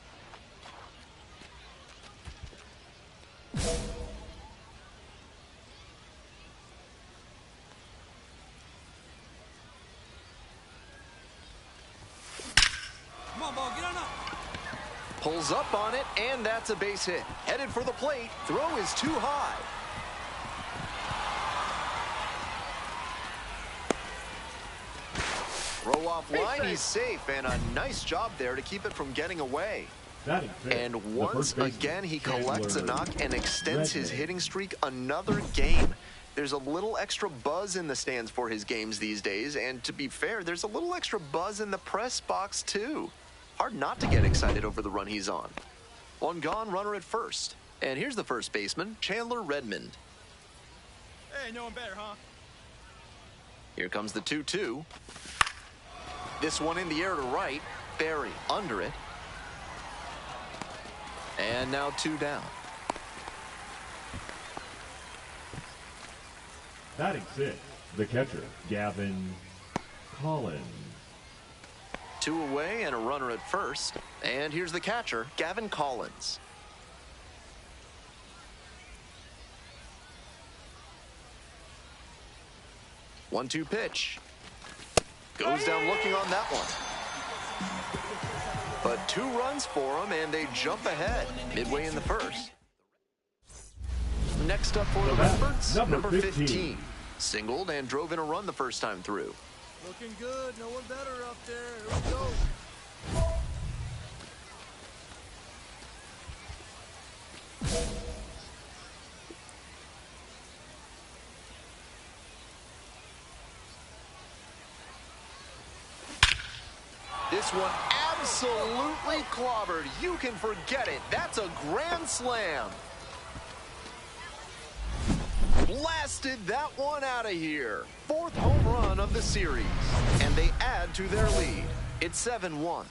Come on, ball. Get on up. Pulls up on it, and that's a base hit. Headed for the plate. Throw is too high. Throw off line, he's safe, and a nice job there to keep it from getting away. And once again, he collects a knock and extends his hitting streak another game. There's a little extra buzz in the stands for his games these days, and to be fair, there's a little extra buzz in the press box too. Hard not to get excited over the run he's on. One gone, runner at first. And here's the first baseman, Chandler Redmond. Hey, no one better, huh? Here comes the 2-2. This one in the air to right. Barry under it. And now 2 down. Batting 6, the catcher, Gavin Collins. 2 away and a runner at first. And here's the catcher, Gavin Collins. One-two pitch. Goes down looking on that one. But 2 runs for him, and they jump ahead midway in the first. Next up for the Redbirds, number 15. Singled and drove in a run the first time through. Looking good. No one better up there. Here we go. This one absolutely clobbered. You can forget it. That's a grand slam. Blasted that one out of here. 4th home run of the series. And they add to their lead. It's 7-1.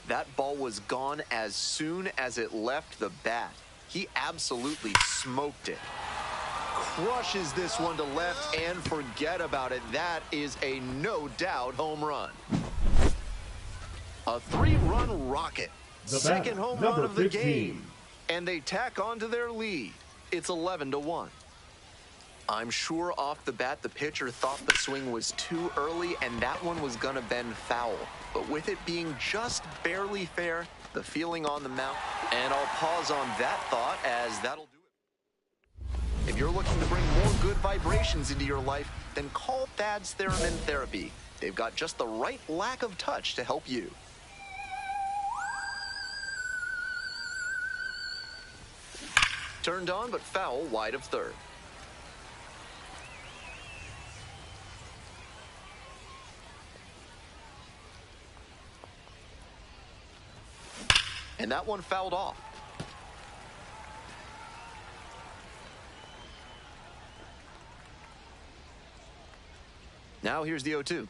That ball was gone as soon as it left the bat. He absolutely smoked it. Crushes this one to left and forget about it. That is a no-doubt home run. A 3-run rocket. Second home run of the game. And they tack on to their lead. It's 11-1. I'm sure off the bat the pitcher thought the swing was too early and that one was going to bend foul. But with it being just barely fair, the feeling on the mound, and I'll pause on that thought as that'll do it. If you're looking to bring more good vibrations into your life, then call Thad's Theremin Therapy. They've got just the right lack of touch to help you. Turned on but foul wide of third. And that one fouled off. Now here's the 0-2.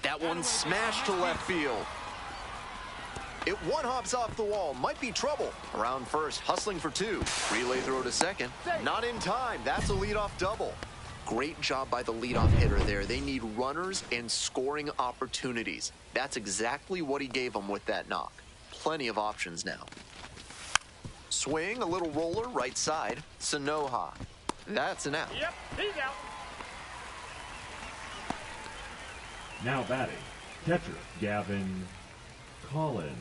That one smashed to left field. It one-hops off the wall. Might be trouble. Around first, hustling for 2. Relay throw to second. Not in time. That's a leadoff double. Great job by the leadoff hitter there. They need runners and scoring opportunities. That's exactly what he gave them with that knock. Plenty of options now. Swing, a little roller, right side. Sanoha. That's an out. Yep, he's out. Now batting, catcher, Gavin Collins.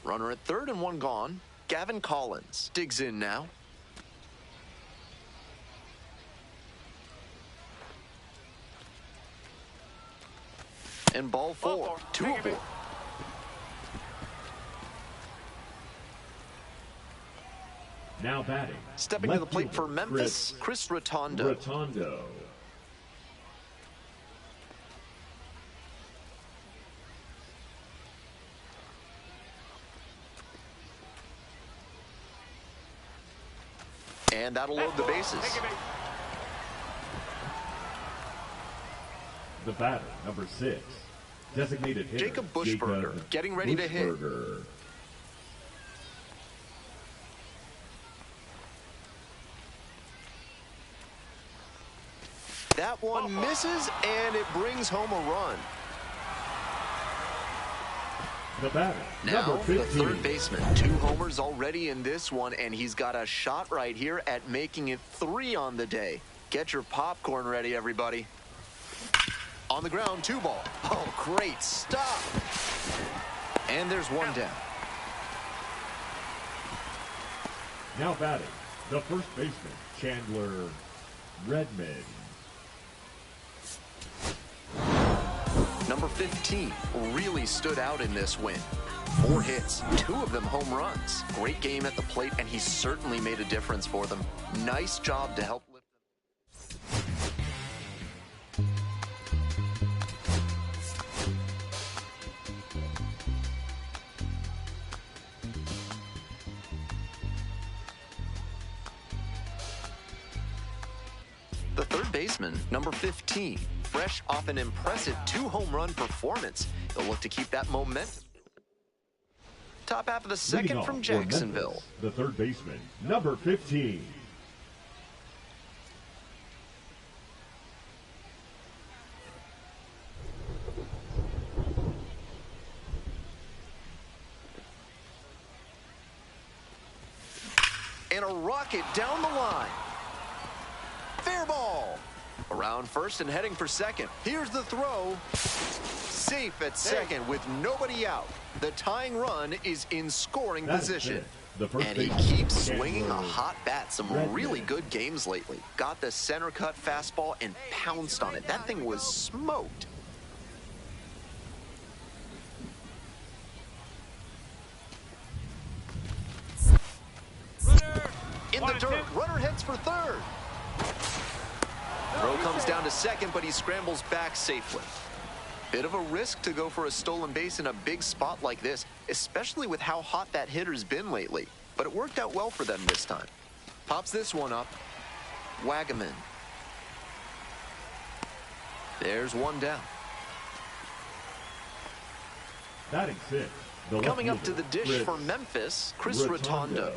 Runner at third and one gone. Gavin Collins digs in now. And ball 4, 2 aboard. Now batting. Stepping to the plate for Memphis, Chris Rotondo. And that'll load the bases. The batter, number 6. Designated hitter, Jacob Bushberger getting ready to hit. one misses, and it brings home a run. The batter, Now, number 15. the third baseman. 2 homers already in this one, and he's got a shot right here at making it 3 on the day. Get your popcorn ready, everybody. On the ground, 2 ball. Oh, great stop. And there's 1 down. Now batting, the first baseman, Chandler Redmond. Number 15 really stood out in this win. 4 hits, 2 of them home runs. Great game at the plate, and he certainly made a difference for them. Nice job to help lift them. The third baseman, number 15, fresh off an impressive 2 home run performance. They'll look to keep that momentum. Top half of the second from Jacksonville. The third baseman, number 15. And a rocket down the line. Fair ball. Around first and heading for second. Here's the throw. Safe at second with nobody out. The tying run is in scoring position. And he keeps swinging a hot bat. Some really good games lately. Got the center cut fastball and pounced on it. That thing was smoked. In the dirt, runner heads for third. Throw comes down to second, but he scrambles back safely. Bit of a risk to go for a stolen base in a big spot like this, especially with how hot that hitter's been lately. But it worked out well for them this time. Pops this one up. Wagaman. There's 1 down. Batting 6. Coming up to the dish for Memphis, Chris Rotondo.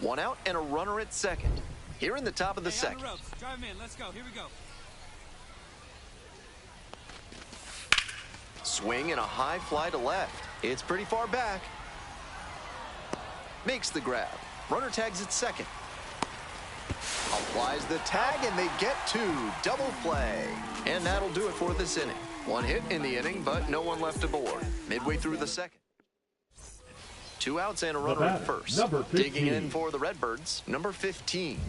1 out and a runner at second. Here in the top of the second. Drive in. Let's go. Here we go. Swing and a high fly to left. It's pretty far back. Makes the grab. Runner tags at second. Applies the tag, and they get 2. Double play. And that'll do it for this inning. 1 hit in the inning, but no one left aboard. Midway through the second. 2 outs and a runner at first. Digging in for the Redbirds, number 15.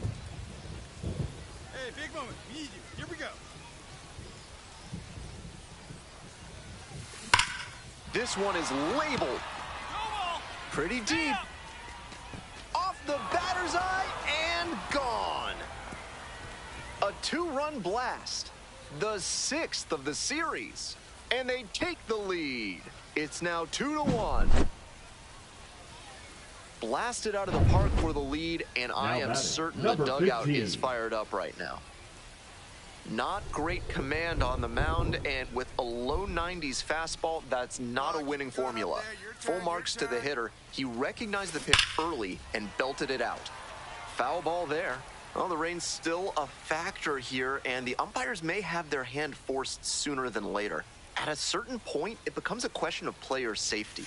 Hey, big moment. We need you. Here we go. This one is labeled. Pretty deep. Off the batter's eye and gone. A 2-run blast. The 6th of the series. And they take the lead. It's now 2-1. Blasted out of the park for the lead, and I am certain the dugout is fired up right now. Not great command on the mound, and with a low 90s fastball, that's not a winning formula. Full marks to the hitter. He recognized the pitch early and belted it out. Foul ball there. Well, the rain's still a factor here, and the umpires may have their hand forced sooner than later. At a certain point, it becomes a question of player safety.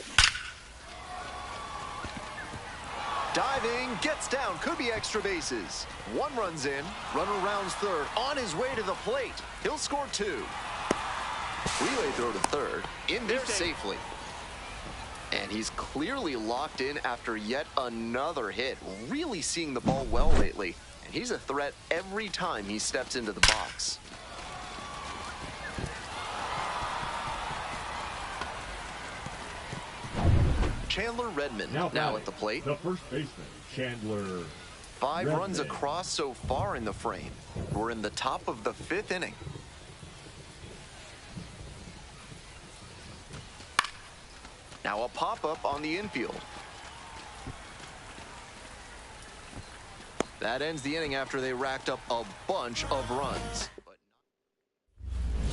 Diving, gets down, could be extra bases. 1 runs in, runner rounds third, on his way to the plate. He'll score 2. Relay throw to third, in there safely. And he's clearly locked in after yet another hit. Really seeing the ball well lately. And he's a threat every time he steps into the box. Chandler Redmond now at the plate. The first baseman, Chandler 5 Redmond. runs across so far in the frame. We're in the top of the 5th inning. Now a pop-up on the infield. That ends the inning after they racked up a bunch of runs.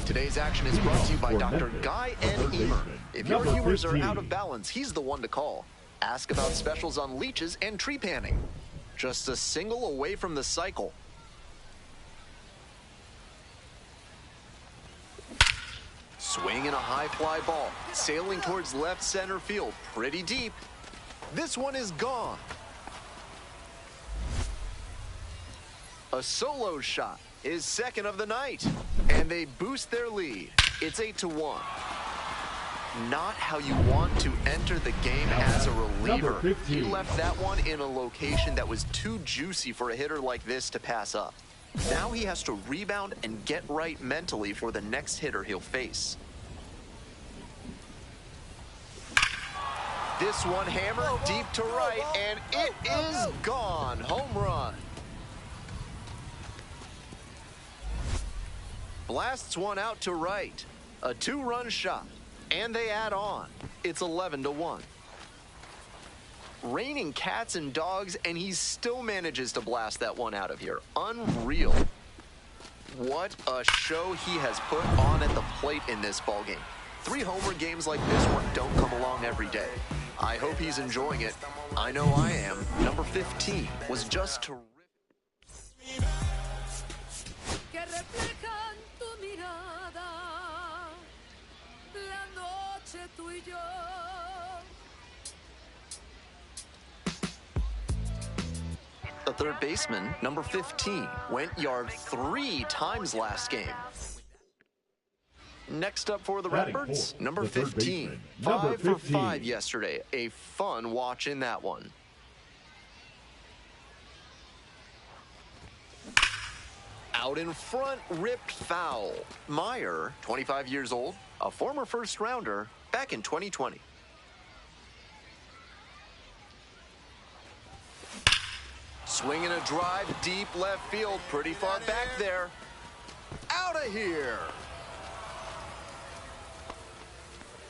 Today's action is brought to you by Dr. Guy N. Emer. If your humors are out of balance, he's the one to call. Ask about specials on leeches and tree panning. Just a single away from the cycle. Swinging a high fly ball, sailing towards left center field, pretty deep. This one is gone. A solo shot, his second of the night, and they boost their lead. It's 8-1. Not how you want to enter the game as a reliever. He left that one in a location that was too juicy for a hitter like this to pass up. Now he has to rebound and get right mentally for the next hitter he'll face. This one hammered deep to right, and it is gone. Home run. Blasts one out to right. A 2-run shot, and they add on. It's 11-1. Raining cats and dogs, and he still manages to blast that one out of here. Unreal. What a show he has put on at the plate in this ballgame. 3 homer games like this one don't come along every day. I hope he's enjoying it. I know I am. Number 15 was just terrific. The third baseman, number 15, went yard 3 times last game. Next up for the Redbirds, number 15. 5 for 5 yesterday. A fun watch in that one. Out in front, ripped foul. Meyer, 25 years old, a former first-rounder, back in 2020. Swinging a drive deep left field, pretty far back there. Out of here.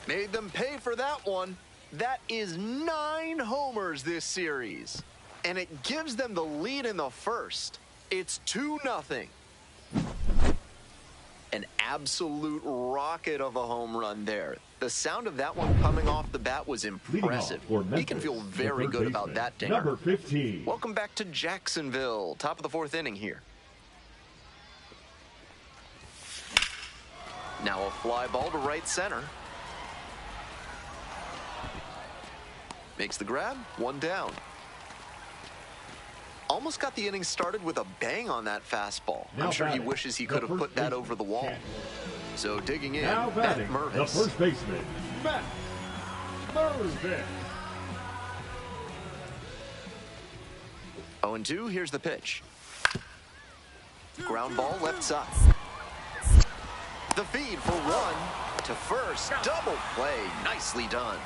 Made them pay for that one. That is 9 homers this series. And it gives them the lead in the first. It's 2-0. An absolute rocket of a home run there. The sound of that one coming off the bat was impressive. He can feel very good about that dinger. Number 15. Welcome back to Jacksonville. Top of the 4th inning here. Now a fly ball to right center. Makes the grab, 1 down. Almost got the inning started with a bang on that fastball. I'm sure he wishes he could have put that over the wall. So digging in, Matt Mervis. The first baseman, Matt Mervis. 0-2, here's the pitch. Ground ball left side. The feed for 1 to first. Double play, nicely done.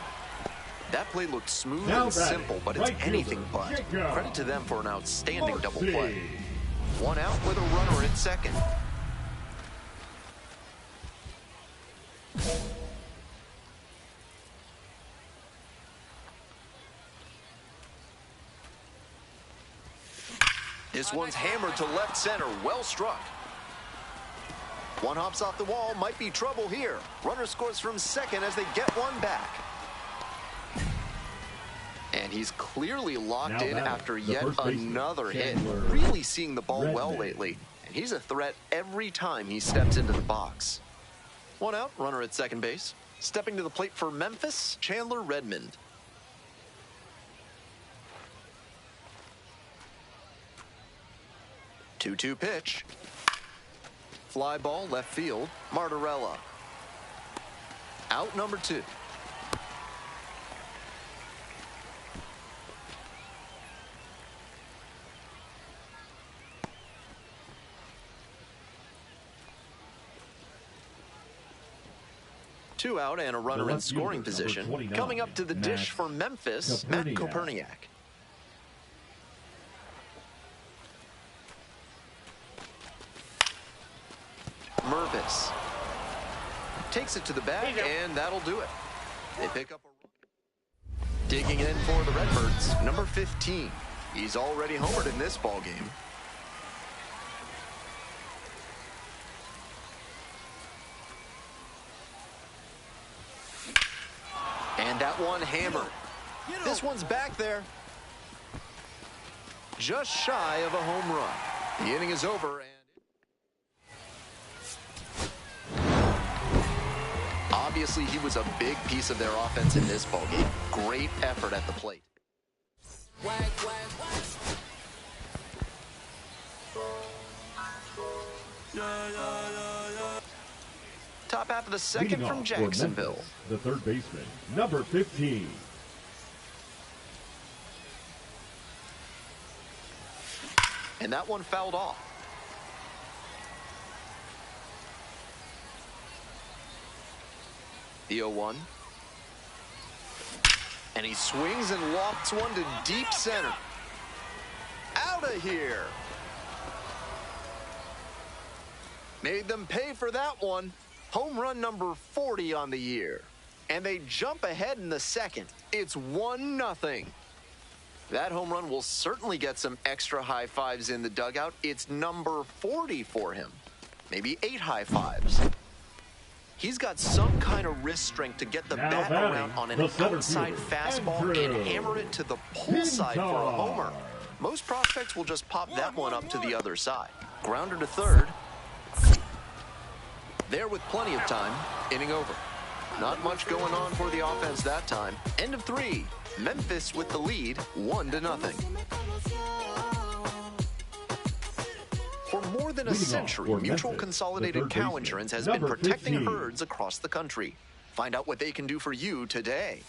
That play looked smooth and simple, but it's anything but. Credit to them for an outstanding double play. 1 out with a runner at second. This one's hammered to left center, well struck. One hops off the wall, might be trouble here. Runner scores from second as they get one back. And he's clearly locked in after yet another hit. Really seeing the ball well lately. And he's a threat every time he steps into the box. 1 out, runner at second base. Stepping to the plate for Memphis, Chandler Redmond. Two-two pitch. Fly ball left field, Martorella. Out number 2. Two out and a runner in scoring position. Coming up to the dish for Memphis, Matt Koperniak. Mervis takes it to the bag, and that'll do it. They pick up a run. Digging in for the Redbirds, number 15. He's already homered in this ballgame. And that one hammered. This one's back there. Just shy of a home run. The inning is over. Obviously, he was a big piece of their offense in this ballgame. Great effort at the plate. Top half of the second from Jacksonville. Memphis, the third baseman, number 15. And that one fouled off. The 0-1. And he swings and lofts one to deep center. Out of here. Made them pay for that one. Home run number 40 on the year. And they jump ahead in the second. It's 1-0. That home run will certainly get some extra high fives in the dugout. It's number 40 for him. Maybe 8 high fives. He's got some kind of wrist strength to get the bat around on an outside fastball and hammer it to the pull side for a homer. Most prospects will just pop that one up to the other side. Grounder to third. There with plenty of time. Inning over. Not much going on for the offense that time. End of 3. Memphis with the lead, 1-0. For more than a century, Mutual Consolidated Cow Insurance has been protecting herds across the country. Find out what they can do for you today.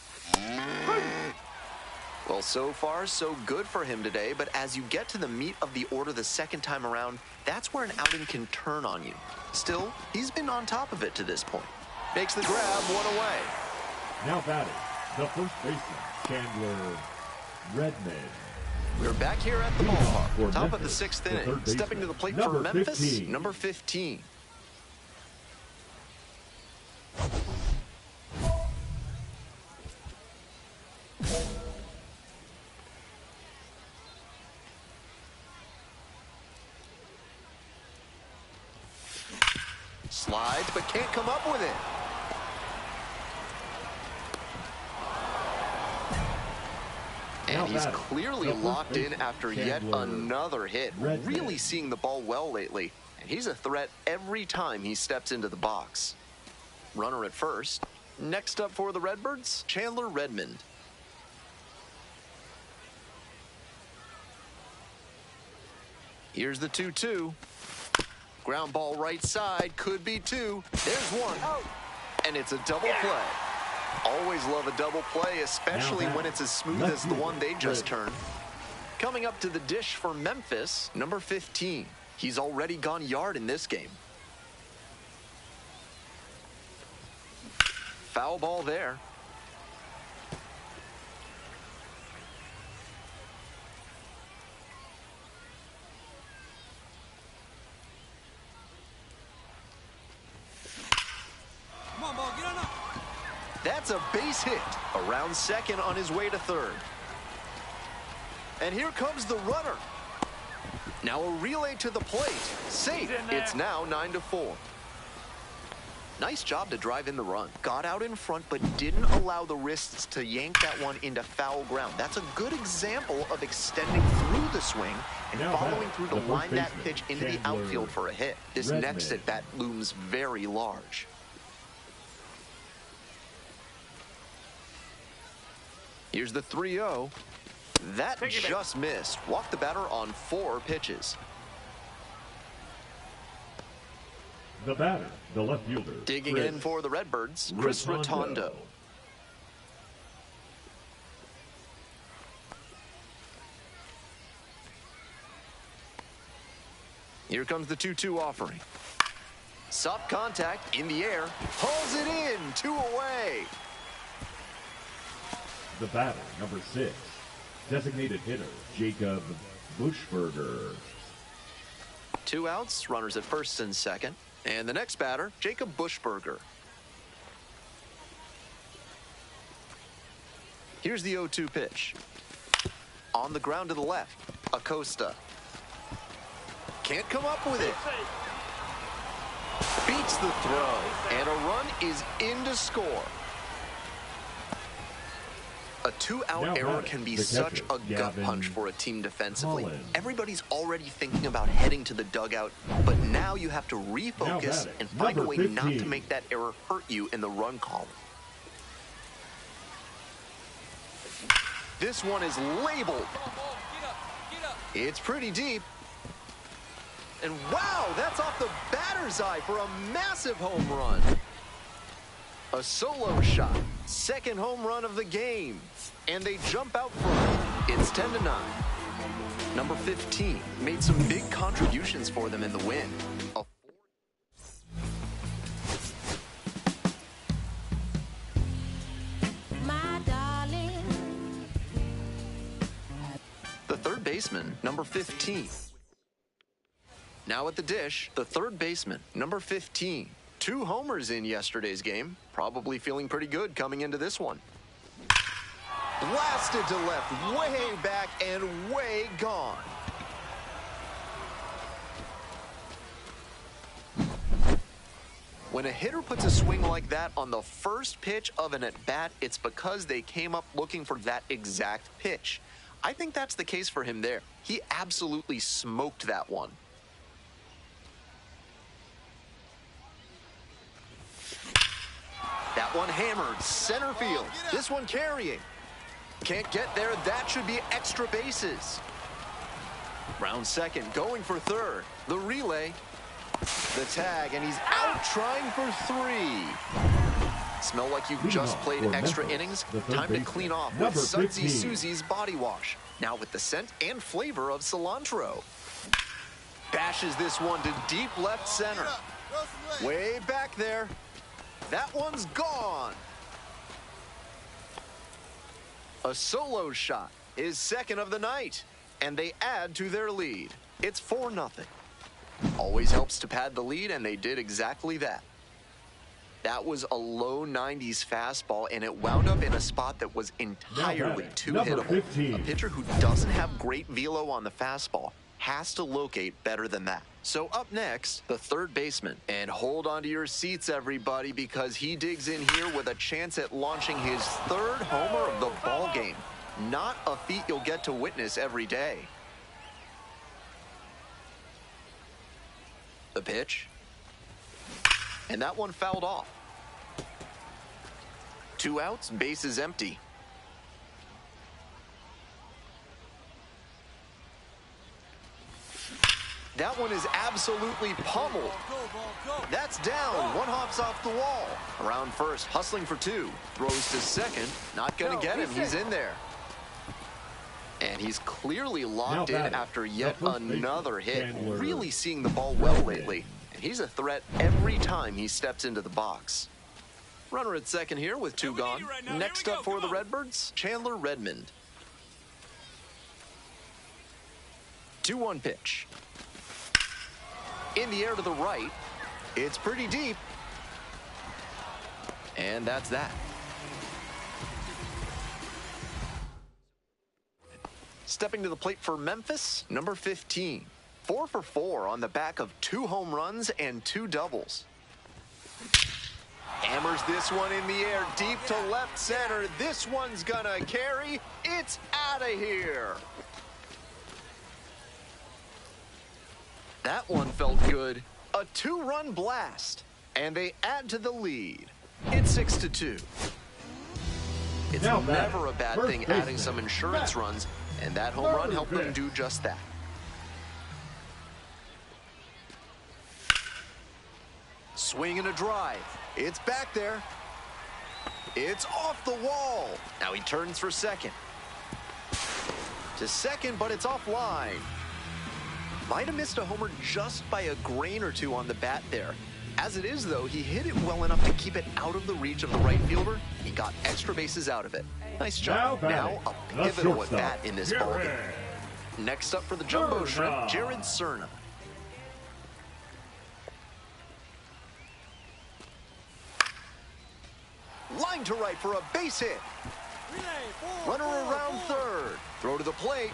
Well, so far, so good for him today, but as you get to the meat of the order the second time around, that's where an outing can turn on you. Still, he's been on top of it to this point. Makes the grab, one away. Now batting, the first baseman, Chandler Redmond. We're back here at the ballpark, top of the 6th inning. Stepping to the plate for Memphis, number 15. Slides, but can't come up with it. And he's clearly locked in after yet another hit. Really seeing the ball well lately. And he's a threat every time he steps into the box. Runner at first. Next up for the Redbirds, Chandler Redmond. Here's the 2-2. Ground ball right side, could be 2. There's 1. And it's a double play. Always love a double play, especially when it's as smooth as the one they just turned. Coming up to the dish for Memphis, number 15. He's already gone yard in this game. Foul ball there. Come on, ball, get on up. That's a base hit. Around second on his way to third. And here comes the runner. Now a relay to the plate. Safe. It's now 9-4. Nice job to drive in the run. Got out in front, but didn't allow the wrists to yank that one into foul ground. That's a good example of extending through the swing and following through to line that pitch into the outfield for a hit. This next at-bat looms very large. Here's the 3-0. That just missed. Walked the batter on 4 pitches. The batter, the left fielder. Digging in for the Redbirds, Chris Rotondo. Here comes the 2-2 offering. Soft contact in the air. Pulls it in. 2 away. The batter, number 6. Designated hitter, Jacob Bushberger. 2 outs, runners at first and second. And the next batter, Jacob Bushberger. Here's the 0-2 pitch. On the ground to the left, Acosta. Can't come up with it. Beats the throw, and a run is in to score. A two-out error can be such a gut punch for a team defensively. Everybody's already thinking about heading to the dugout, but now you have to refocus and find a way not to make that error hurt you in the run column. This one is labeled. It's pretty deep. And wow, that's off the batter's eye for a massive home run. A solo shot, second home run of the game. And they jump out front. It's 10-9. Number 15 made some big contributions for them in the win. My darling. The third baseman, number 15. Now at the dish, the third baseman, number 15. 2 homers in yesterday's game. Probably feeling pretty good coming into this one. Blasted to left, way back and way gone. When a hitter puts a swing like that on the first pitch of an at-bat, it's because they came up looking for that exact pitch. I think that's the case for him there. He absolutely smoked that one. That one hammered, center field. This one carrying. Can't get there, that should be extra bases. Round second, going for third. The relay, the tag, and he's out trying for 3. Smell like you've just played extra innings? Time to clean off with Sudsy Susie's body wash. Now with the scent and flavor of cilantro. Bashes this one to deep left center. Way back there. That one's gone. A solo shot is second of the night, and they add to their lead. It's 4-0. Always helps to pad the lead, and they did exactly that. That was a low 90s fastball, and it wound up in a spot that was entirely too hittable. A pitcher who doesn't have great velo on the fastball has to locate better than that. So up next, the third baseman. And hold on to your seats, everybody, because he digs in here with a chance at launching his 3rd homer of the ball game. Not a feat you'll get to witness every day. The pitch. And that one fouled off. 2 outs, bases empty. That one is absolutely pummeled. That's down. One hops off the wall. Around first, hustling for 2. Throws to second. Not going to get him. He's in there. And he's clearly locked in after yet another hit. Really seeing the ball well lately. And he's a threat every time he steps into the box. Runner at second here with 2 gone. Next up for the Redbirds, Chandler Redmond. 2-1 pitch. In the air to the right. It's pretty deep. And that's that. Stepping to the plate for Memphis, number 15. 4 for 4 on the back of 2 home runs and 2 doubles. Hammers this one in the air, deep to left center. This one's gonna carry. It's out of here. That one felt good. A 2-run blast. And they add to the lead. It's 6-2. It's never a bad thing adding some insurance runs, and that home run helped them do just that. Swing and a drive. It's back there. It's off the wall. Now he turns for second. To second, but it's offline. Might have missed a homer just by a grain or 2 on the bat there. As it is, though, he hit it well enough to keep it out of the reach of the right fielder. He got extra bases out of it. Nice job. Now a pivotal at bat in this ballgame. Next up for the Jumbo Shrimp, Jared Cerna. Line to right for a base hit. Runner around third. Throw to the plate.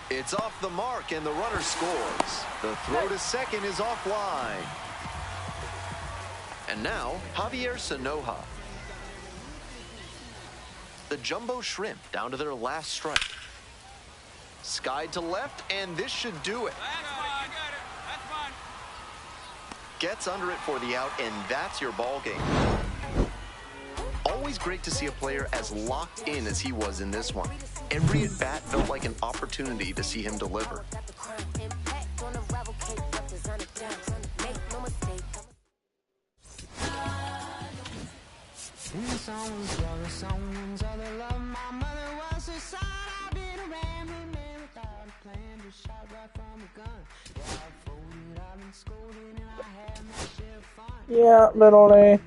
It's off the mark, and the runner scores. The throw to second is offline. And now, Javier Sanoja. the jumbo shrimp down to their last strike. Skied to left, and this should do it. Gets under it for the out, and that's your ball game. Always great to see a player as locked in as he was in this one. Every at-bat felt like an opportunity to see him deliver. Yeah, little A.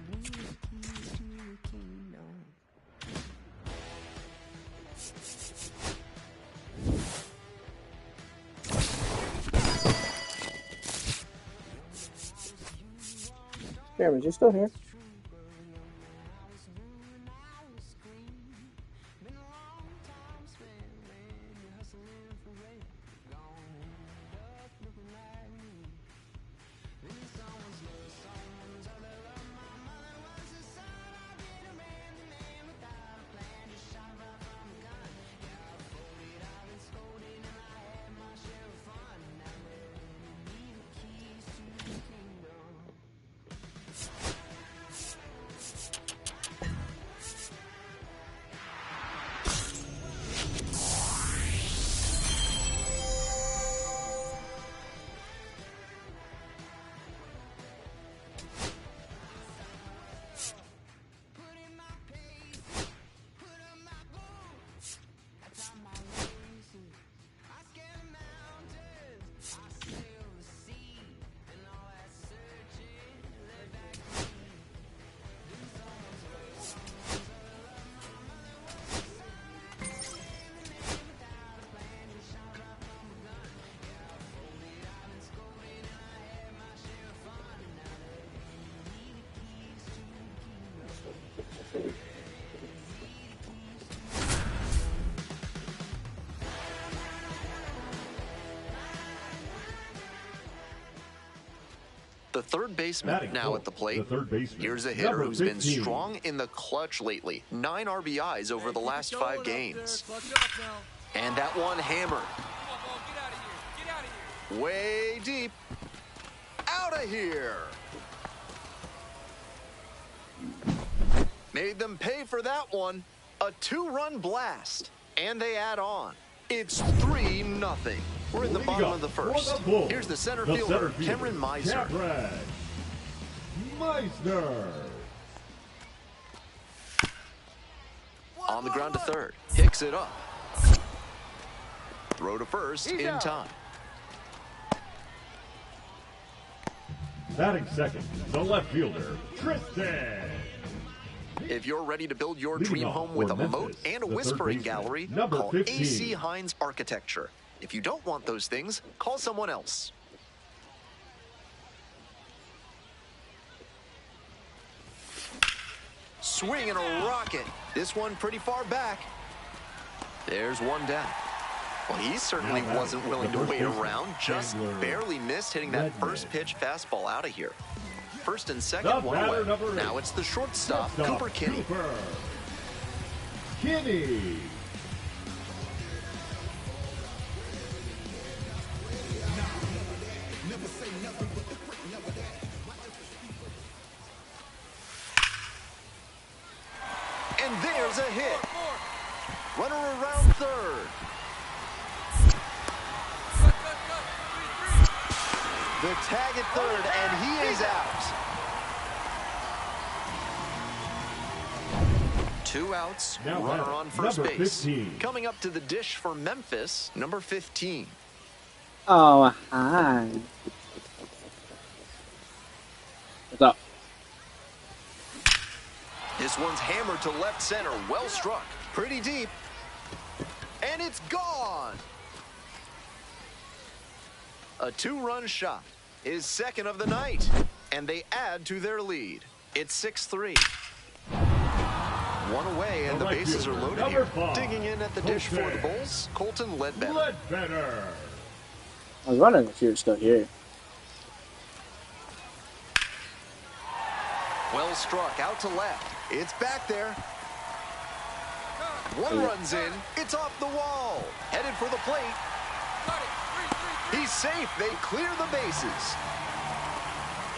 Jeremy, is he still here? The third baseman now at the plate. Here's a hitter who's been strong in the clutch lately. 9 RBIs over the last 5 games. And that one hammered. Way deep. Out of here. Made them pay for that one. A 2-run blast. And they add on. It's 3-0. We're in the bottom of the first. Here's the center fielder, Cameron Meisner. On the ground to third. Picks it up. Throw to first in time. Batting second, the left fielder, Tristan. If you're ready to build your dream home with a moat and a whispering gallery, call AC Hines Architecture. If you don't want those things, call someone else. Swing and a rocket. This one pretty far back. There's one down. Well, he certainly wasn't willing to wait around. Just barely missed hitting that first pitch fastball out of here. First and second, one away. Now it's the shortstop, Cooper Kinney. And there's a hit. Runner around third. The tag at third, and he is out. 2 outs, runner on first base. Coming up to the dish for Memphis, number 15. Oh, hi. What's up? This one's hammered to left center. Well struck. Pretty deep. And it's gone. A 2-run shot. His second of the night. And they add to their lead. It's 6-3. One away, and the bases are loaded here. Digging in at the dish for the Bulls, Colton Ledbetter. I was wondering if you were still here. Well struck, out to left. It's back there. One run's in. It's off the wall. Headed for the plate. He's safe. They clear the bases.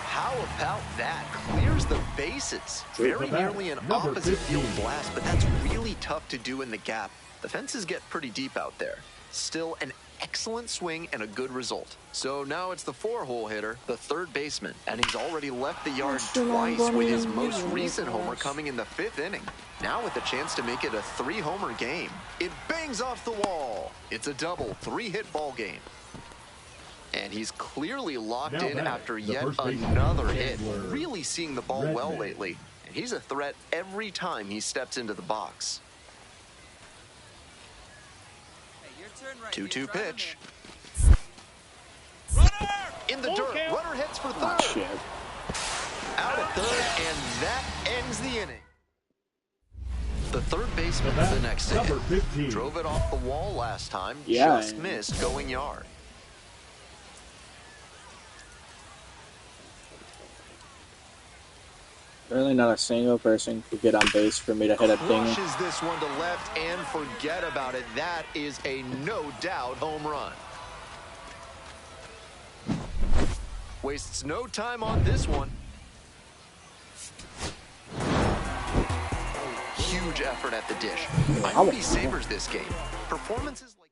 How about that? Clears the bases. Very nearly an opposite field blast, but that's really tough to do in the gap. The fences get pretty deep out there. Still an excellent swing and a good result. So now it's the 4-hole hitter, the third baseman, and he's already left the yard twice with his most recent homer coming in the 5th inning. Now with the chance to make it a 3-homer game. It bangs off the wall. It's a double, 3-hit ball game. And he's clearly locked in after yet another hit. Really seeing the ball well lately. And he's a threat every time he steps into the box. 2-2 pitch. In the dirt. Runner heads for third. Out at third, and that ends the inning. The third baseman for the next hit. Drove it off the wall last time. Just missed going yard. Really not a single person could get on base for me to hit a ding. Crushes this one to left and forget about it. That is a no-doubt home run. Wastes no time on this one. Huge effort at the dish. I hope he savors this game. Performances like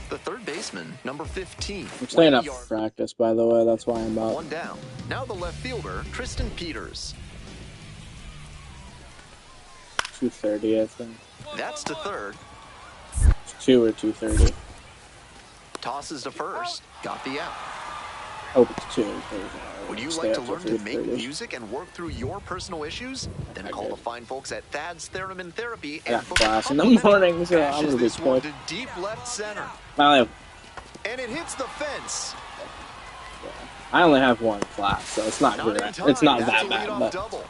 the third baseman, number 15. I'm staying up for practice, by the way. That's why I'm up. One down. Now the left fielder, Tristan Peters. 230, I think. That's to third. 2 or 230. Tosses to first. Got the out. Hope it's 2. Would you like to learn to make music and work through your personal issues? Then call the fine folks at Thad's Theremin Therapy and book class in the morning, so I'm gonna be quick. To deep left center. And it hits the fence. I only have one class, so it's not good. It's not that bad, but double.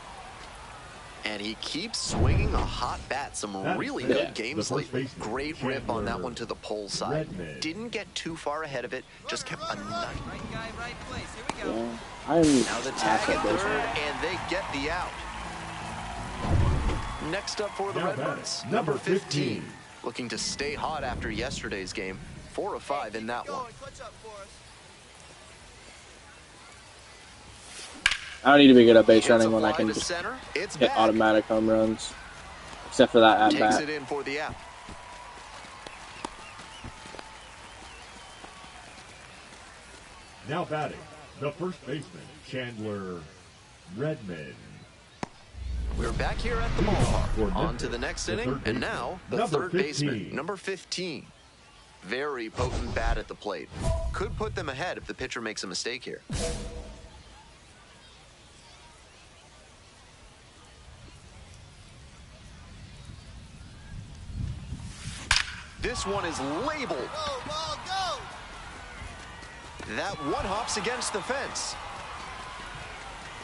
And he keeps swinging a hot bat. Some really good games lately. Great rip on that one to the pole side. Didn't get too far ahead of it. Just kept a nice. Right guy, right place. Here we go. Now the tag at third, and they get the out. Next up for the Redbirds, number 15. Looking to stay hot after yesterday's game. 4 of 5 in that one. I don't need to be good at base running when I can just hit automatic home runs. Except for that at bat. Takes it in for the out. Now batting, the first baseman, Chandler Redmond. We're back here at the ballpark. On to the next inning, and now the third baseman, number 15. Very potent bat at the plate. Could put them ahead if the pitcher makes a mistake here. This one is labeled. Go, ball, go! That one hops against the fence.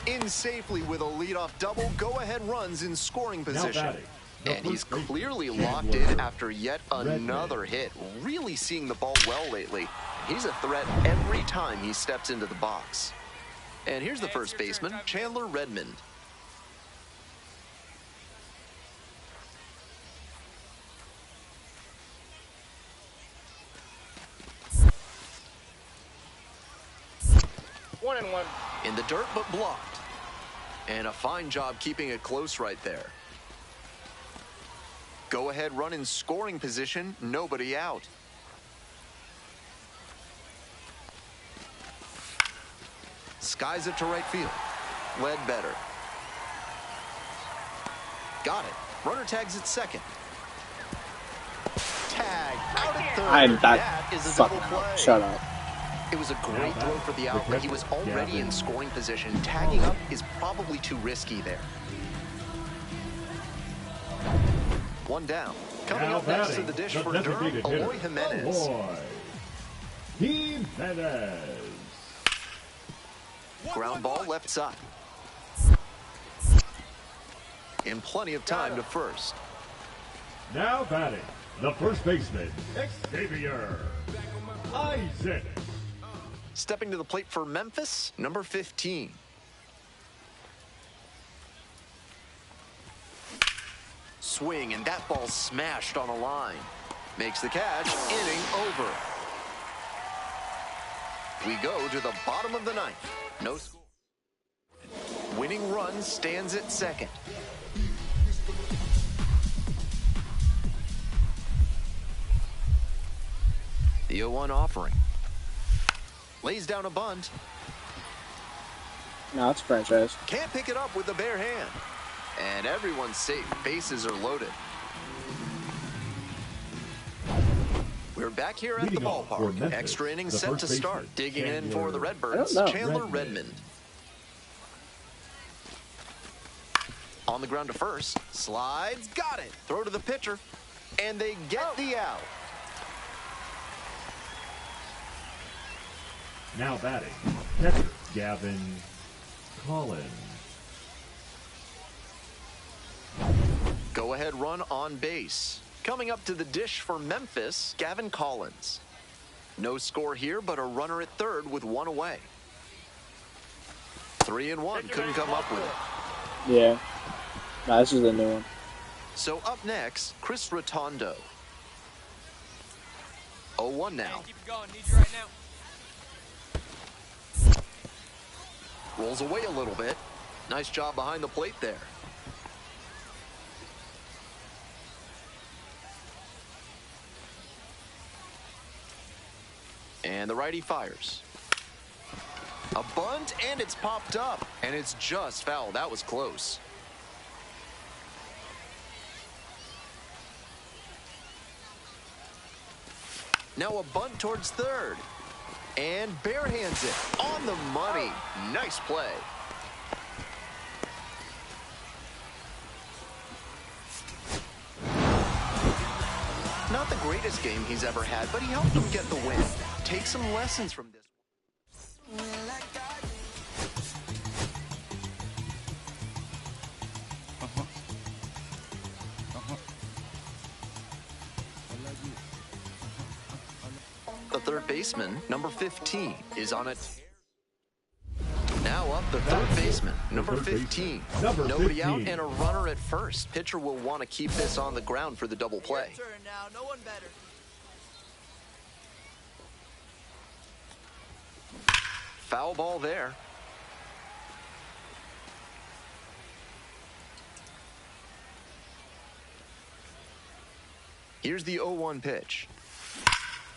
In safely with a leadoff double, go-ahead runs in scoring position. And he's clearly locked in after yet another hit. Really seeing the ball well lately. He's a threat every time he steps into the box. And here's the first baseman, Chandler Redmond. One and one. In the dirt, but blocked. And a fine job keeping it close right there. Go-ahead run in scoring position, nobody out. Skies it to right field. Led better. Got it. Runner tags at second. Tag out at third. That is a double play. Shut up. It was a great throw for the out, but he was already in scoring position. Tagging up is probably too risky there. One down. Coming up next to the dish for Durham, Eloy Jimenez. Ground ball left side. In plenty of time to first. Now batting, the first baseman, Xavier Isaac. Stepping to the plate for Memphis, number 15. Swing, and that ball smashed on a line. Makes the catch, inning over. We go to the bottom of the ninth. No score. Winning run stands at second. The 0-1 offering. Lays down a bunt. No, it's a franchise. Can't pick it up with the bare hand. And everyone's safe. Bases are loaded. We're back here at the ballpark. Memphis, Extra innings set to start. Digging in for the Redbirds, Chandler Redmond. On the ground to first. Slides. Got it. Throw to the pitcher. And they get the out. Now batting, catcher Gavin Collins. Go-ahead run on base. Coming up to the dish for Memphis, Gavin Collins. No score here, but a runner at third with one away. 3-1, couldn't come up with it. Yeah. No, this is the new one. So up next, Chris Rotondo. 0-1 now. Keep it going. Need you right now. Rolls away a little bit. Nice job behind the plate there. And the righty fires. A bunt, and it's popped up. And it's just foul. That was close. Now a bunt towards third. And barehands it on the money. Nice play. Not the greatest game he's ever had, but he helped them get the win. Take some lessons from this. The third baseman, number 15, is on it. Now up the third baseman, number 15. Nobody out and a runner at first. Pitcher will want to keep this on the ground for the double play. Your turn now. No one better. Foul ball there. Here's the 0-1 pitch.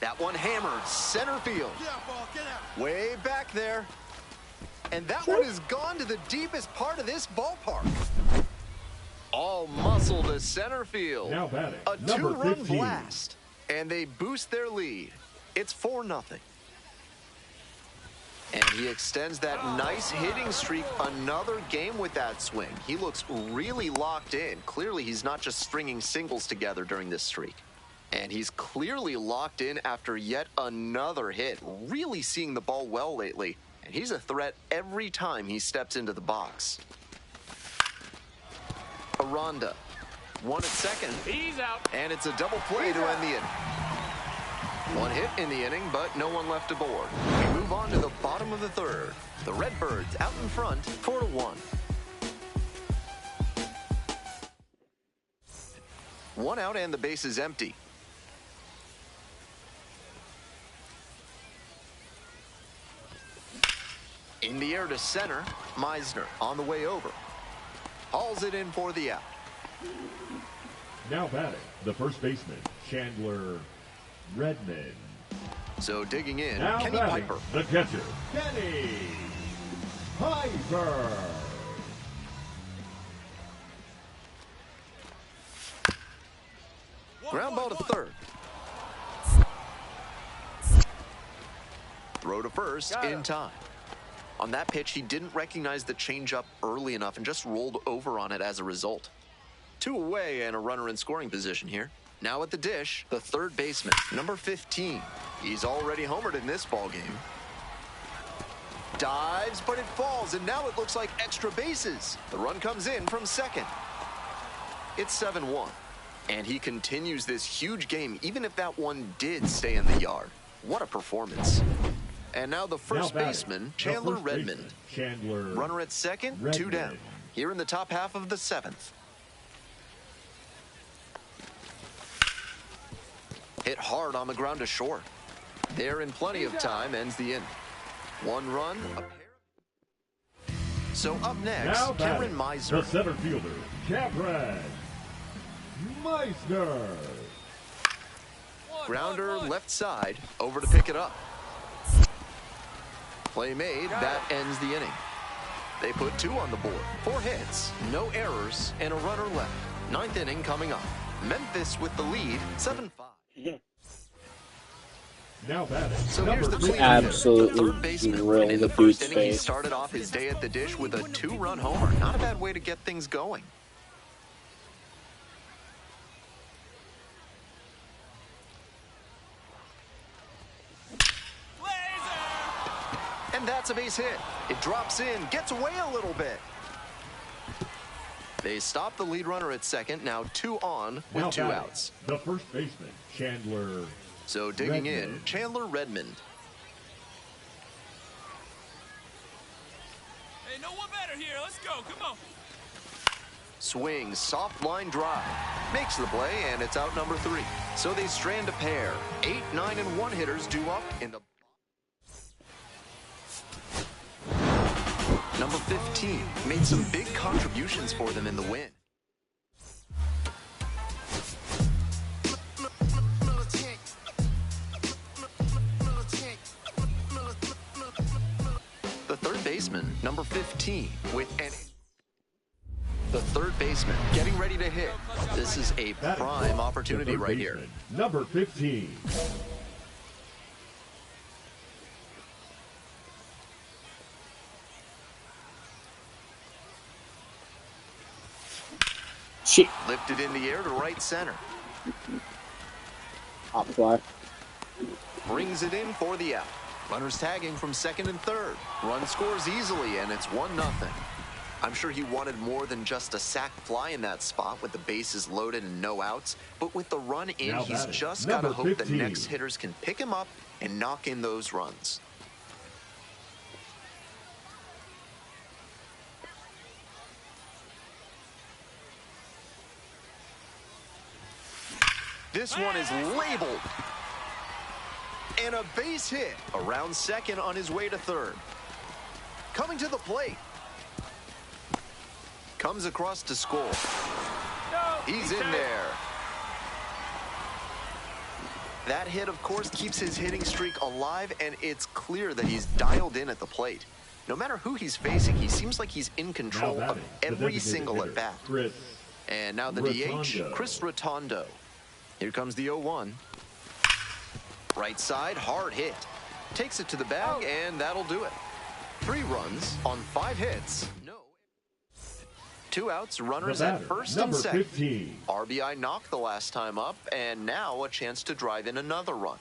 That one hammered center field. Get out, ball. Get out. Way back there. And that one has gone to the deepest part of this ballpark. All muscle to center field. Now batting, A number two-run 15. blast. And they boost their lead. It's 4-0. And he extends that nice hitting streak another game with that swing. He looks really locked in. Clearly, he's not just stringing singles together during this streak. And he's clearly locked in after yet another hit. Really seeing the ball well lately. And he's a threat every time he steps into the box. Aranda. One at second. He's out. And it's a double play to end the inning. One hit in the inning, but no one left aboard. We move on to the bottom of the third. The Redbirds out in front, 4-1. One out and the base is empty. In the air to center, Meisner on the way over. Hauls it in for the out. Now batting, the first baseman, Chandler Redmond. So digging in, Now Kenny batting, Piper. the catcher, Kenny Piper. Ground ball to third. Throw to first in time. On that pitch, he didn't recognize the changeup early enough and just rolled over on it as a result. 2 away and a runner in scoring position here. Now at the dish, the third baseman, number 15. He's already homered in this ball game. Dives, but it falls, and now it looks like extra bases. The run comes in from second. It's 7-1. And he continues this huge game, even if that one did stay in the yard. What a performance. And now the first baseman, Chandler Redmond. Runner at second, Redmond. 2 down. Here in the top half of the 7th. Hit hard on the ground to short. There in plenty of time, ends the inning. 1 run, a pair. So up next, Cameron Meisner. The center fielder, Cameron Meisner. Grounder left side, over to pick it up. Play made, that ends the inning. They put 2 on the board, 4 hits, no errors, and a runner left. 9th inning coming up. Memphis with the lead, 7-5. Now batting. So here's the clean absolutely third baseman. And in the first inning, he started off his day at the dish with a 2-run homer. Not a bad way to get things going. And that's a base hit. It drops in, gets away a little bit. They stop the lead runner at second, now 2 on with 2 outs. The first baseman, Chandler. So digging in, Chandler Redmond. Hey, no one better here. Let's go. Come on. Swing, soft line drive. Makes the play, and it's out number 3. So they strand a pair. 8, 9, and 1 hitters due up in the... Number 15 made some big contributions for them in the win. The third baseman, number 15, with an... The third baseman getting ready to hit. This is a prime opportunity right here. Number 15. Shit. Lifted in the air to right center. Hop fly. Brings it in for the out. Runners tagging from second and third. Run scores easily, and it's 1-0. I'm sure he wanted more than just a sac fly in that spot with the bases loaded and no outs. But with the run in, he's just got to hope the next hitters can pick him up and knock in those runs. This one is labeled. And a base hit around second on his way to third. Coming to the plate. Comes across to score. He's in there. That hit, of course, keeps his hitting streak alive, and it's clear that he's dialed in at the plate. No matter who he's facing, he seems like he's in control of every single at-bat. And now the DH, Chris Rotondo. Here comes the 0-1. Right side, hard hit. Takes it to the bag, and that'll do it. 3 runs on 5 hits. No. 2 outs, runners at first and second. 15. RBI knocked the last time up, and now a chance to drive in another run.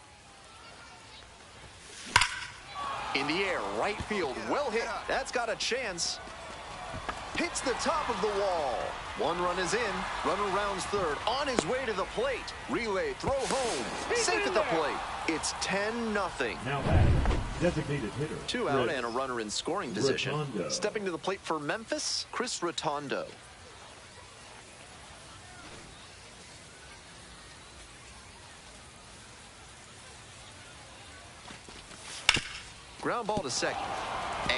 In the air, right field, well hit. That's got a chance. Hits the top of the wall. 1 run is in. Runner rounds third. On his way to the plate. Relay, throw home. Safe at the plate. It's 10-0. Now back. Designated hitter. 2 out and a runner in scoring position. Stepping to the plate for Memphis, Chris Rotondo. Ground ball to second.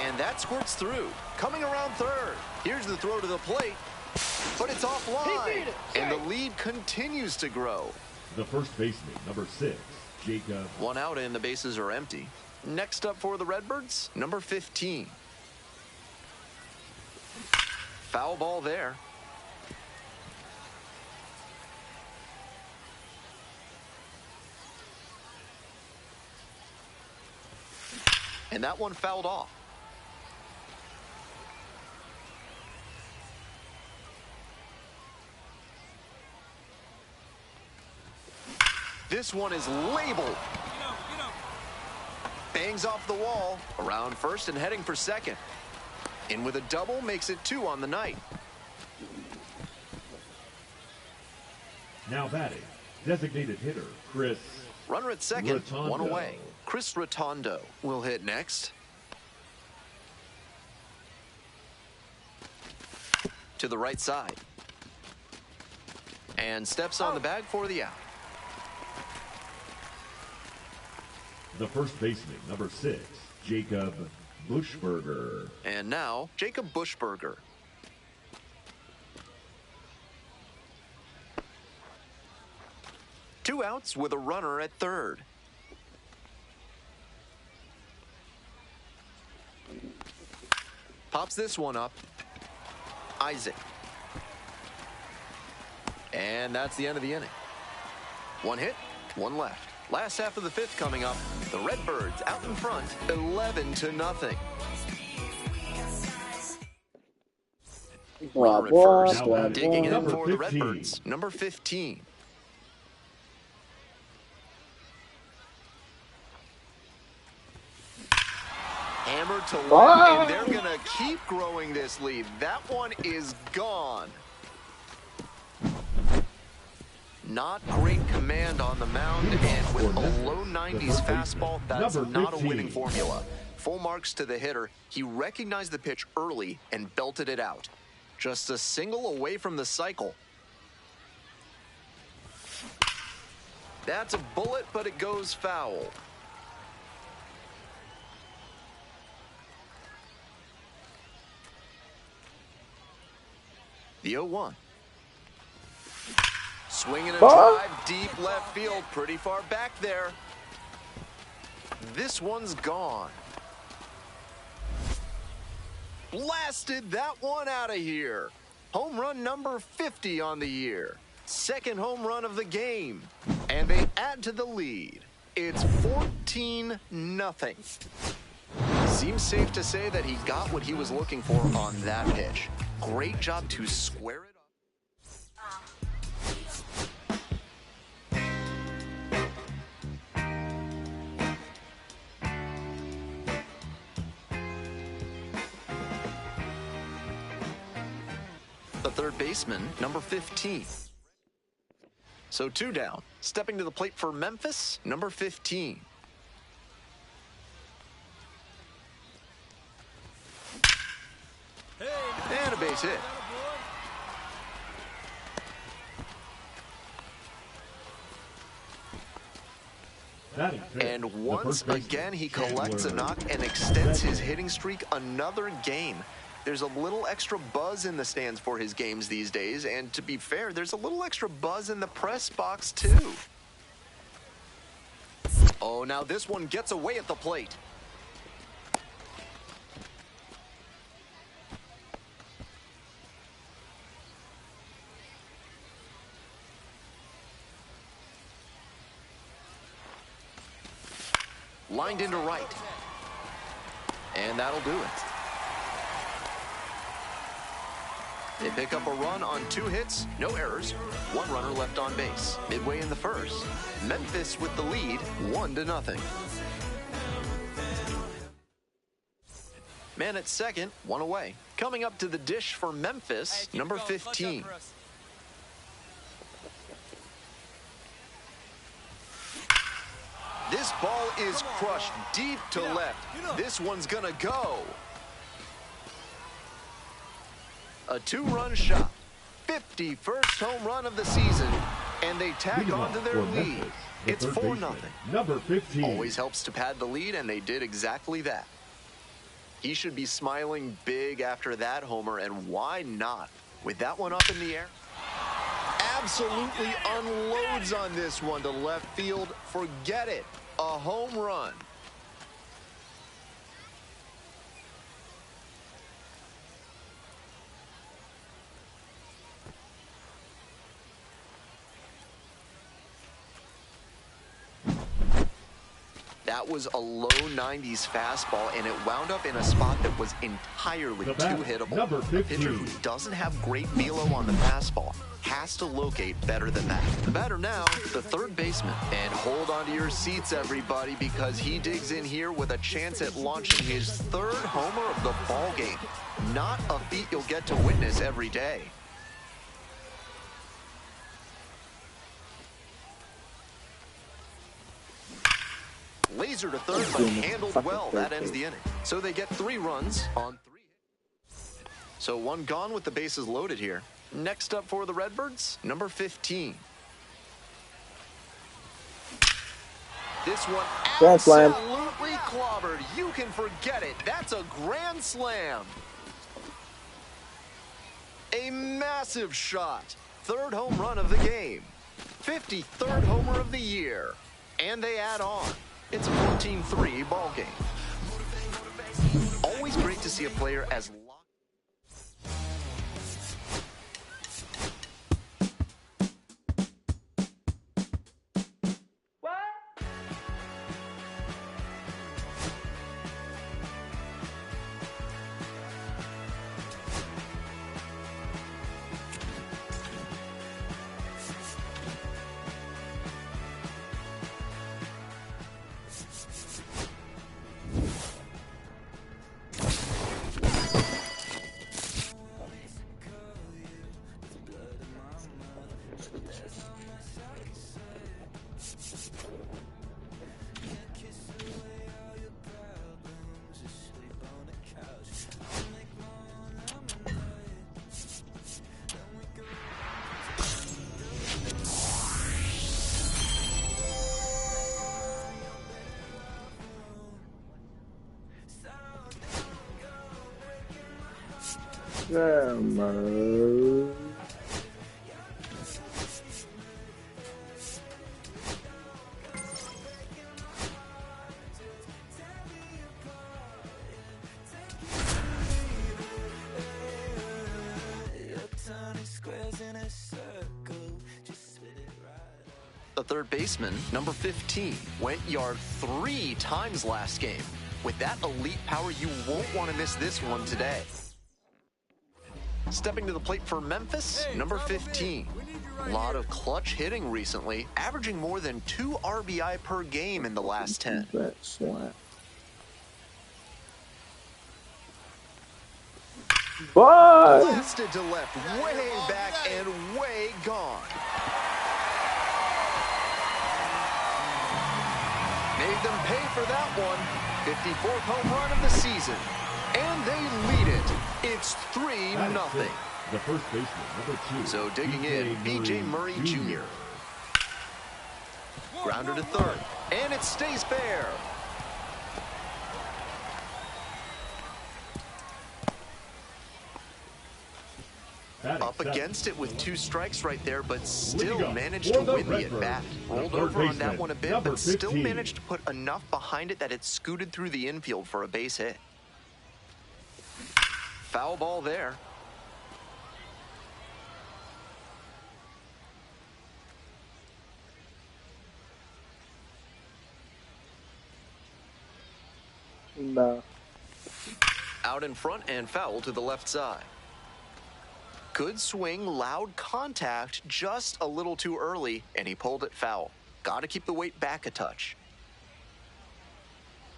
And that squirts through. Coming around third. Here's the throw to the plate. But it's offline. And the lead continues to grow. The first baseman, number 6, Jacob. 1 out and the bases are empty. Next up for the Redbirds, number 15. Foul ball there. And that one fouled off. This one is labeled. Bangs off the wall, around first and heading for second. In with a double, makes it 2 on the night. Now batting, designated hitter, Chris. Runner at second, Rotondo. one away. Chris Rotondo will hit next. To the right side. And steps on the bag for the out. The first baseman, number 6, Jacob Bushberger. And now, Jacob Bushberger. Two outs with a runner at third. Pops this one up. Isaac. And that's the end of the inning. One hit, one left. Last half of the fifth coming up. The Redbirds out in front, 11-0. Runner at first, digging in for the Redbirds. Number 15. Hammered to left, and they're going to keep growing this lead. That one is gone. Not great command on the mound, and with a low 90s fastball, that's not a winning formula. Full marks to the hitter. He recognized the pitch early and belted it out. Just a single away from the cycle. That's a bullet, but it goes foul. The 0-1. Swinging a drive deep left field, pretty far back there. This one's gone. Blasted that one out of here. Home run number 50 on the year. Second home run of the game. And they add to the lead. It's 14-0. Seems safe to say that he got what he was looking for on that pitch. Great job to square it up. The third baseman, number 15. So 2 down. Stepping to the plate for Memphis, number 15. And a base hit. And once again, he collects a knock and extends his hitting streak another game. There's a little extra buzz in the stands for his games these days, and to be fair, there's a little extra buzz in the press box too. Oh, now this one gets away at the plate. Lined into right. And that'll do it. They pick up a run on 2 hits, no errors, 1 runner left on base. Midway in the first, Memphis with the lead, 1-0. Man at second, 1 away. Coming up to the dish for Memphis, number 15. This ball is crushed deep to left. This one's gonna go. A 2-run shot. 51st home run of the season, and they tack on to their lead. It's 4-0. Number 15. Always helps to pad the lead, and they did exactly that. He should be smiling big after that homer, and why not? With that one up in the air. Absolutely unloads on this one to left field. Forget it. A home run. That was a low 90s fastball, and it wound up in a spot that was entirely too hittable. A pitcher who doesn't have great velo on the fastball has to locate better than that. The batter now, the third baseman. And hold on to your seats, everybody, because he digs in here with a chance at launching his 3rd homer of the ball game. Not a feat you'll get to witness every day. Laser to third, but handled well. That ends the inning. So they get 3 runs on 3 hits. So 1 gone with the bases loaded here. Next up for the Redbirds, number 15. This one absolutely clobbered. You can forget it. That's a grand slam. A massive shot. 3rd home run of the game. 53rd homer of the year. And they add on. It's a 14-3 ball game. Always great to see a player as locked. The third baseman, number 15, went yard 3 times last game. With that elite power, you won't want to miss this one today. Stepping to the plate for Memphis, number 15. A lot of clutch hitting recently, averaging more than 2 RBI per game in the last 10. That slap. Blasted to left, way back and way gone. Made them pay for that one. 54th home run of the season. And they lead it. It's 3-0. The first baseman, number 2. So digging in, B.J. Murray Jr. Grounder to third. And it stays fair. Up against it with 2 strikes right there, but still managed to win the at-bat. Rolled over on that one a bit, but still managed to put enough behind it that it scooted through the infield for a base hit. Foul ball there. No. Out in front and foul to the left side. Good swing, loud contact, just a little too early, and he pulled it foul. Got to keep the weight back a touch.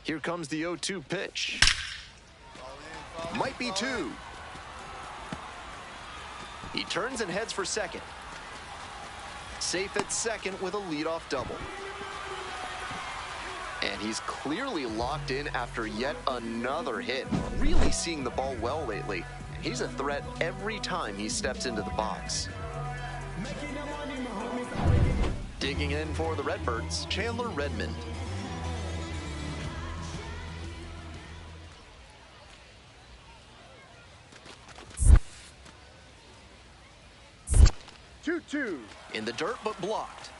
Here comes the 0-2 pitch. Might be 2. He turns and heads for second. Safe at second with a leadoff double. And he's clearly locked in after yet another hit. Really seeing the ball well lately. He's a threat every time he steps into the box. Digging in for the Redbirds, Chandler Redmond. Two. In the dirt, but blocked.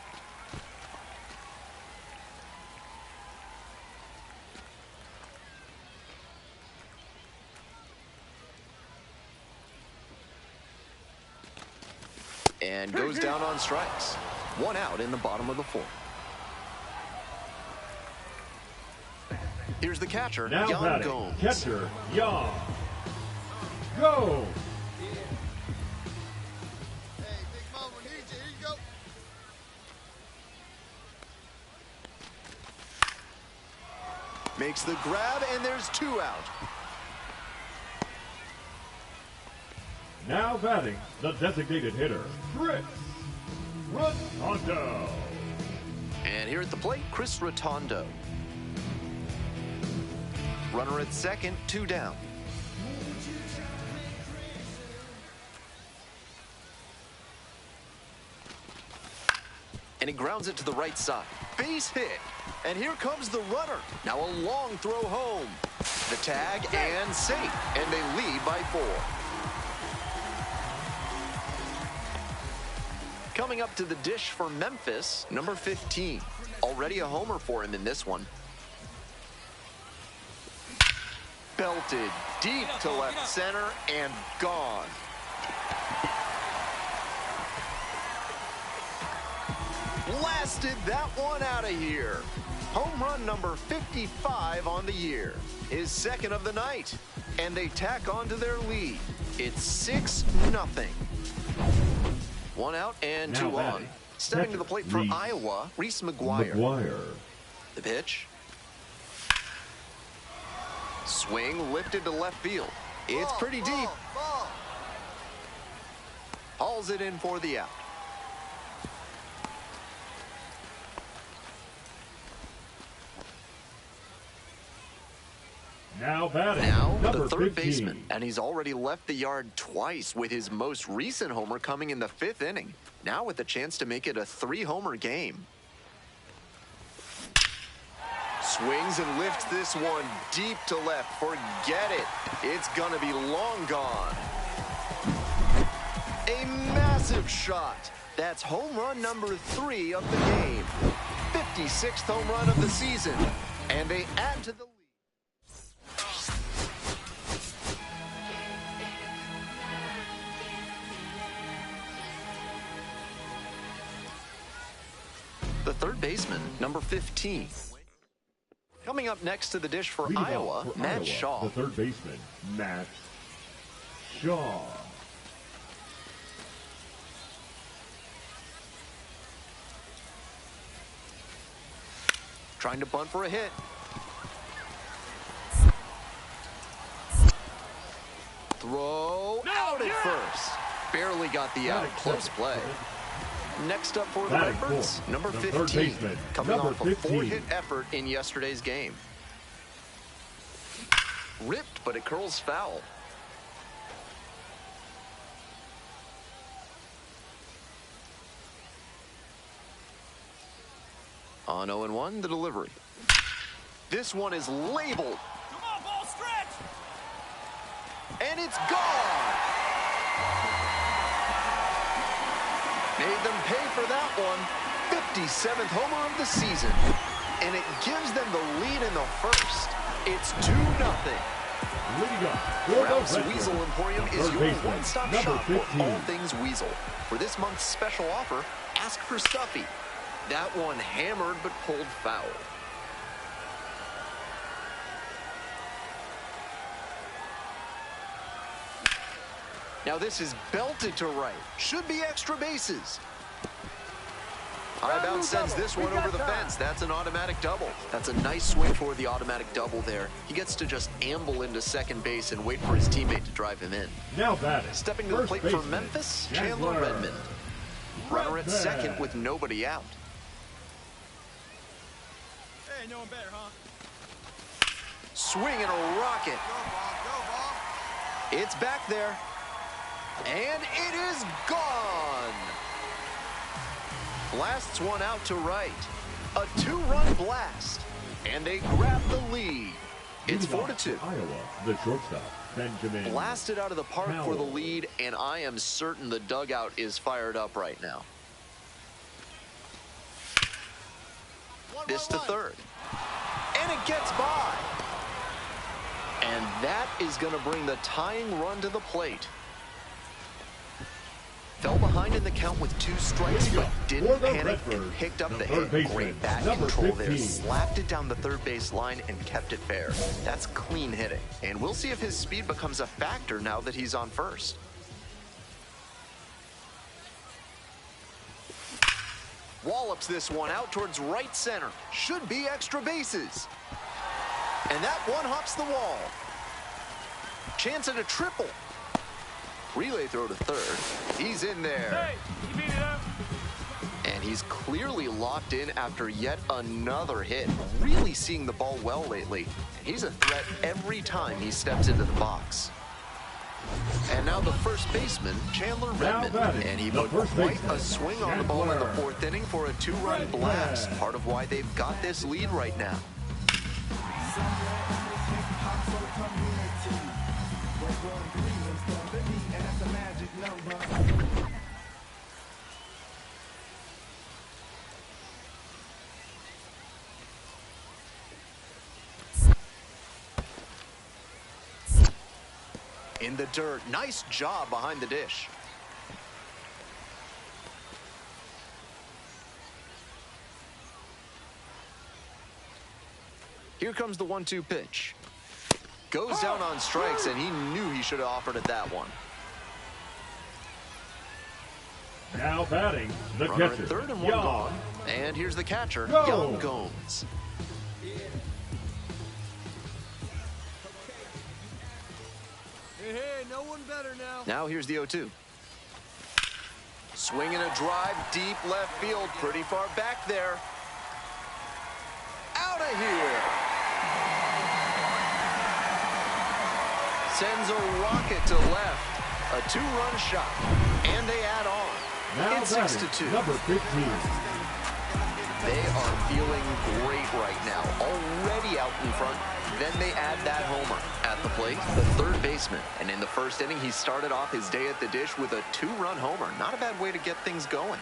And goes down on strikes. 1 out in the bottom of the 4th. Here's the catcher, Now Jan Gomes. Catcher, Jan Gomes. Hey, Big Mama needs you. Here you go. Makes the grab, and there's 2 out. Now batting, the designated hitter, Chris Rotundo. And here at the plate, Chris Rotundo. Runner at second, 2 down. And he grounds it to the right side. Base hit. And here comes the runner. Now a long throw home. The tag and safe. And they lead by 4. Coming up to the dish for Memphis, number 15. Already a homer for him in this one. Belted deep to left center and gone. Blasted that one out of here. Home run number 55 on the year. His second of the night. And they tack on to their lead. It's 6-0. 1 out and now 2 on. Stepping to the plate for Iowa, Reese McGuire. The pitch. Swing lifted to left field. It's pretty deep. Hauls it in for the out. Now batting, the third 15. baseman, and he's already left the yard twice with his most recent homer coming in the 5th inning. Now with the chance to make it a 3-homer game. Swings and lifts this one deep to left. Forget it. It's gonna be long gone. A massive shot. That's home run number 3 of the game. 56th home run of the season. And they add to the lead. The third baseman, number 15. Coming up next to the dish for Iowa, Matt Shaw. The third baseman, Matt Shaw. Trying to bunt for a hit. Throw out at first. Barely got the out. Close play. Next up for the Redbirds, number 15, coming off a 4-hit effort in yesterday's game. Ripped, but it curls foul. On 0-1, the delivery. This one is labeled. Come on, ball stretch! And it's gone! Made them pay for that one. 57th homer of the season. And it gives them the lead in the first. It's 2-0. Ralph's Weasel Emporium is your one-stop shop for all things Weasel. For this month's special offer, ask for Stuffy. That one hammered but pulled foul. Now this is belted to right. Should be extra bases. High bounce sends this one over the fence. That's an automatic double. That's a nice swing for the automatic double there. He gets to just amble into second base and wait for his teammate to drive him in. Now batting. Stepping to the plate for Memphis, Chandler Redmond. Runner at second with nobody out. Hey, no one better, huh? Swing and a rocket. Go ball. It's back there. And it is gone. Blasts one out to right. A 2-run blast. And they grab the lead. It's 4-2. Iowa, the shortstop, Benjamin. Blasted out of the park for the lead, and I am certain the dugout is fired up right now. This to third. And it gets by. And that is going to bring the tying run to the plate. Fell behind in the count with 2 strikes, but didn't panic and picked up the hit. Great bat control there. Slapped it down the third base line and kept it fair. That's clean hitting. And we'll see if his speed becomes a factor now that he's on first. Wallops this one out towards right center. Should be extra bases. And that one hops the wall. Chance at a triple. Relay throw to third. He's in there. Hey, you beat it up. And He's clearly locked in after yet another hit. Really seeing the ball well lately. He's a threat every time he steps into the box. And now the first baseman, Chandler Redmond. And he put quite a swing on the ball in the fourth inning for a two-run blast. Part of why they've got this lead right now. In the dirt. Nice job behind the dish. Here comes the 1-2 pitch. Goes down on strikes, and he knew he should have offered it that one. Now batting, the Runner catcher, at third and one gone. And here's the catcher, Young Gomes. Hey, no one better now. Now here's the 0-2. Swinging a drive deep left field, pretty far back there. Out of here. Sends a rocket to left. A two-run shot. And they add on. Now it's 6-2. Number 15. They are feeling great right now. Already out in front. Then they add that homer. At the plate, the third baseman. And in the first inning, he started off his day at the dish with a two-run homer. Not a bad way to get things going.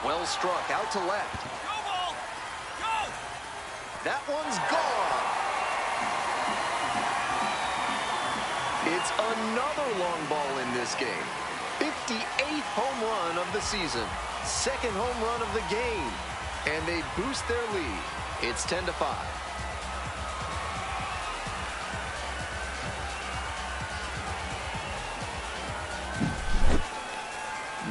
Well struck, out to left. Go, ball! Go! That one's gone. It's another long ball in this game. 58th home run of the season. Second home run of the game. And they boost their lead. It's 10-5.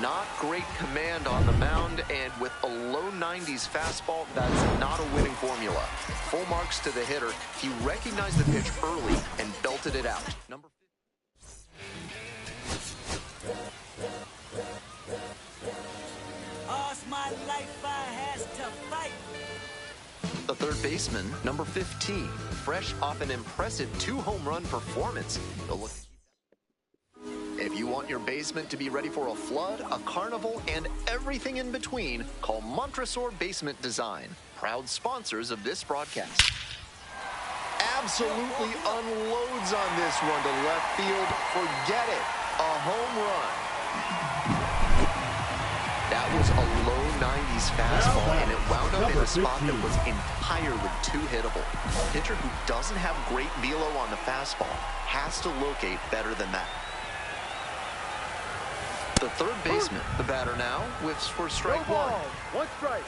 Not great command on the mound, and with a low 90s fastball, that's not a winning formula. Full marks to the hitter. He recognized the pitch early and belted it out. Number 15. All's my life I has to fight. The third baseman, number 15, fresh off an impressive 2-home run performance. He'll look. If you want your basement to be ready for a flood, a carnival, and everything in between, call Montresor Basement Design, proud sponsors of this broadcast. Absolutely unloads on this one to left field. Forget it. A home run. That was a low 90s fastball, and it wound up in a spot that was entirely too-hittable. A pitcher who doesn't have great velo on the fastball has to locate better than that. The third baseman, the batter now, whiffs for strike one. One strike.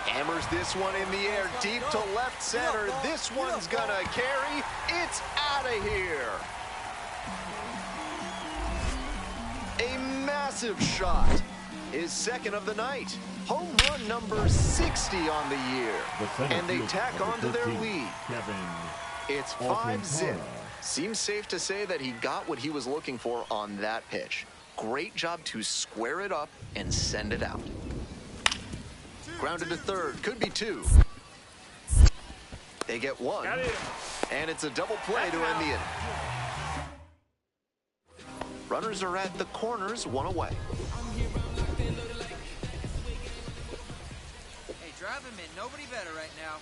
Hammers this one in the air, deep to left center. This one's gonna carry. It's out of here. A massive shot. His second of the night. Home run number 60 on the year. And they tack on to their lead. It's 5-0. Seems safe to say that he got what he was looking for on that pitch. Great job to square it up and send it out. Grounded to third, could be two. They get one, and it's a double play to end the inning. Runners are at the corners, one away. Hey, drive him in. Nobody better right now.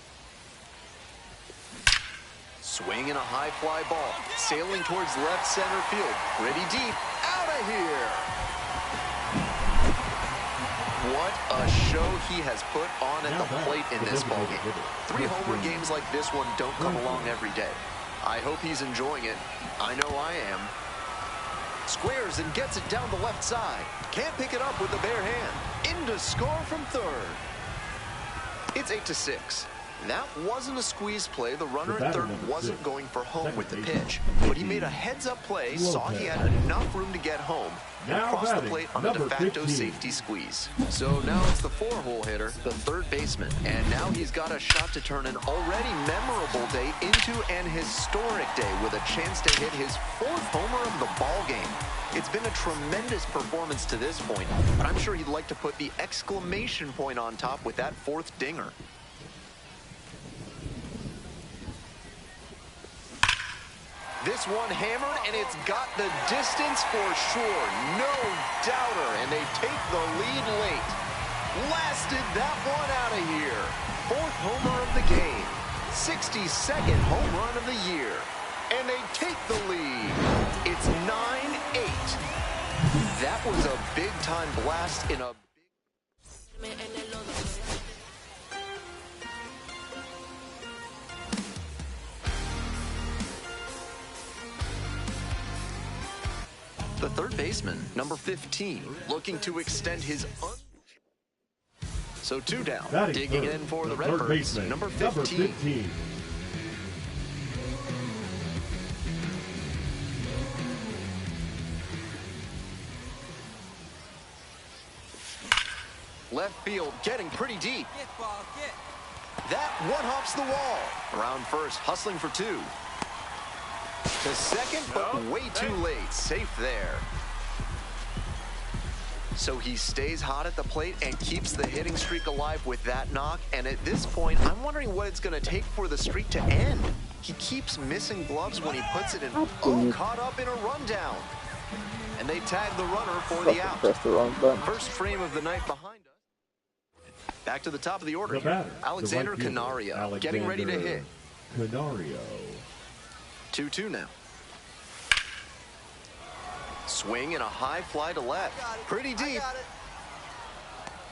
Swing and a high fly ball, sailing towards left center field. Pretty deep, out of here. What a show he has put on at the plate in this ballgame. 3 homer games like this one don't come along every day. I hope he's enjoying it. I know I am. Squares and gets it down the left side. Can't pick it up with the bare hand. In to score from third. It's 8-6. That wasn't a squeeze play. The runner at third wasn't going for home with the pitch, but he made a heads-up play, saw he had enough room to get home, and crossed the plate on a de facto safety squeeze. So now it's the 4-hole hitter, the third baseman, and now he's got a shot to turn an already memorable day into an historic day with a chance to hit his 4th homer of the ball game. It's been a tremendous performance to this point, but I'm sure he'd like to put the exclamation point on top with that 4th dinger. This one hammered, and it's got the distance for sure. No doubter, and they take the lead late. Blasted that one out of here. 4th homer of the game. 62nd home run of the year. And they take the lead. It's 9-8. That was a big-time blast in a big... The third baseman, number 15, looking to extend his... So 2 down, digging in for the Redbirds, number 15. Left field getting pretty deep. That one hops the wall. Around first, hustling for 2. To second, but way too late. Safe there. So he stays hot at the plate and keeps the hitting streak alive with that knock. And at this point, I'm wondering what it's going to take for the streak to end. He keeps missing gloves when he puts it in. Oh, caught up in a rundown. And they tag the runner for the out. First frame of the night behind us. Back to the top of the order here. Alexander Canario getting ready to hit. Canario. 2-2 now. Swing and a high fly to left. Pretty deep.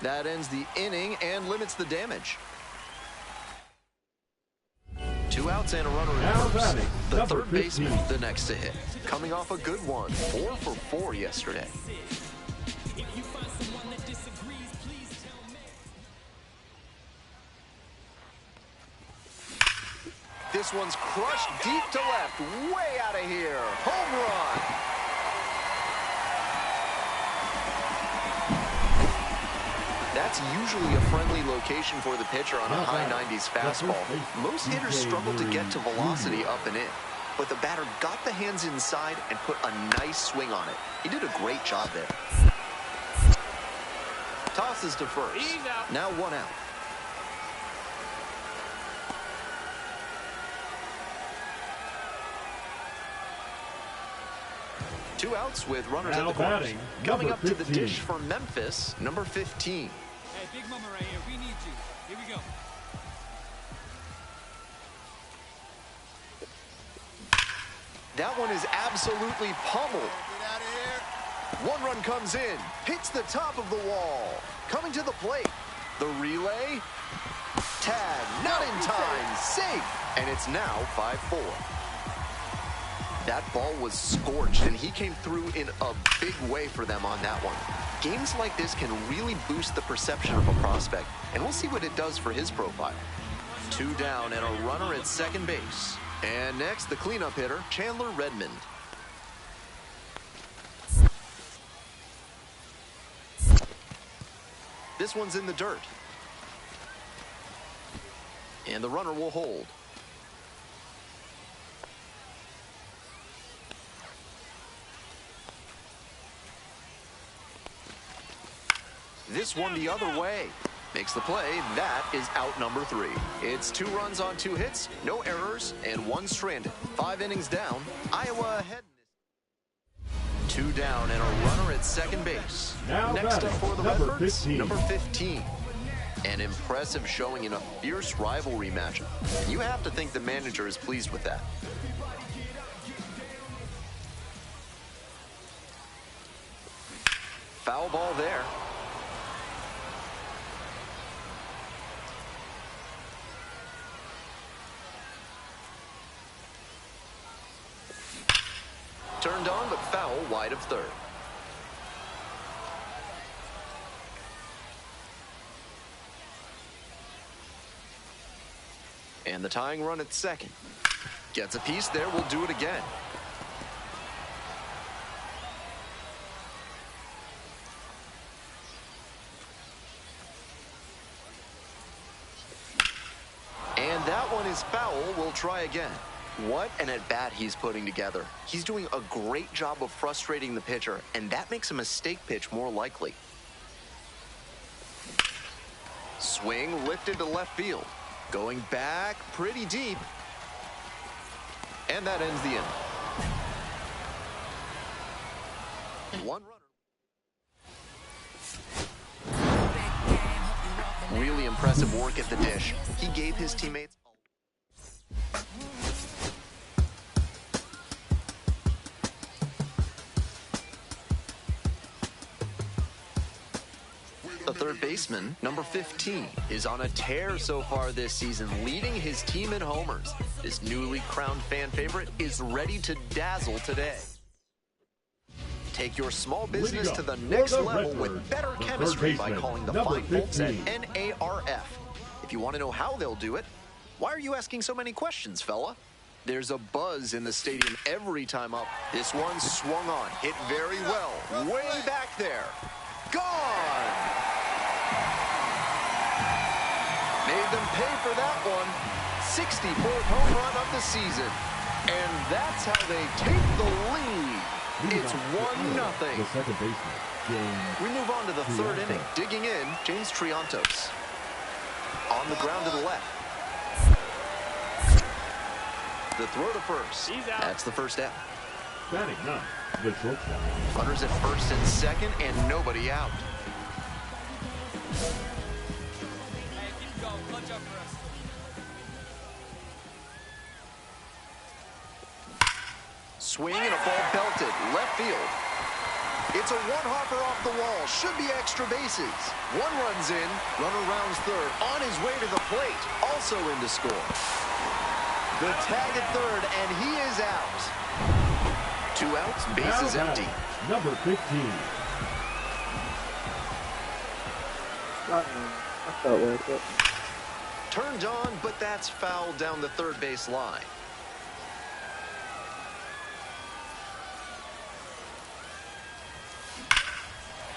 That ends the inning and limits the damage. 2 outs and a runner in first. The third baseman, the next to hit. Coming off a good one. 4 for 4 yesterday. This one's crushed deep to left. Way out of here. Home run. That's usually a friendly location for the pitcher on a high 90s fastball. Most hitters struggle to get to velocity up and in, but the batter got the hands inside and put a nice swing on it. He did a great job there. Tosses to first. Now 1 out. Two outs with runners at the corners. Coming up to the dish for Memphis, number 15. Hey, Big Mama right here. We need you. Here we go. That one is absolutely pummeled. Get out of here. 1 run comes in, hits the top of the wall. Coming to the plate. The relay. Tag, not in time, safe. And it's now 5-4. That ball was scorched, and he came through in a big way for them on that one. Games like this can really boost the perception of a prospect, and we'll see what it does for his profile. 2 down and a runner at second base. And next, the cleanup hitter, Chandler Redmond. This one's in the dirt. And the runner will hold. This one the other way. Makes the play. That is out number 3. It's 2 runs on 2 hits, no errors, and 1 stranded. 5 innings down. Iowa ahead. 2 down and a runner at second base. Next up for the Redbirds, number 15. An impressive showing in a fierce rivalry matchup. You have to think the manager is pleased with that. Foul ball there. Turned on, but foul wide of third. And the tying run at second. Gets a piece there, we'll do it again. And that one is foul. We'll try again. What an at-bat he's putting together. He's doing a great job of frustrating the pitcher, and that makes a mistake pitch more likely. Swing lifted to left field. Going back pretty deep. And that ends the inning. One runner. Really impressive work at the dish. He gave his teammates... The third baseman, number 15, is on a tear so far this season, leading his team in homers. This newly crowned fan favorite is ready to dazzle today. Take your small business to the next level with better chemistry by calling the fine folks at NARF. If you want to know how they'll do it, why are you asking so many questions, fella? There's a buzz in the stadium every time up. This one swung on, hit very well, way back there. Gone! Made them pay for that one. 64th home run of the season. And that's how they take the lead. It's 1-0. The second baseman, James. We move on to the third inning. Digging in, James Triantos. On the ground to the left. The throw to first. That's the first out. Batting ninth, the shortstop. Runners at first and second, and nobody out. Swing and a ball belted, left field. It's a one-hopper off the wall, should be extra bases. One runs in, runner rounds third, on his way to the plate, also in to score. The tag at third, and he is out. 2 outs, bases empty. Number 15. I felt like it. Turned on, but that's fouled down the third base line.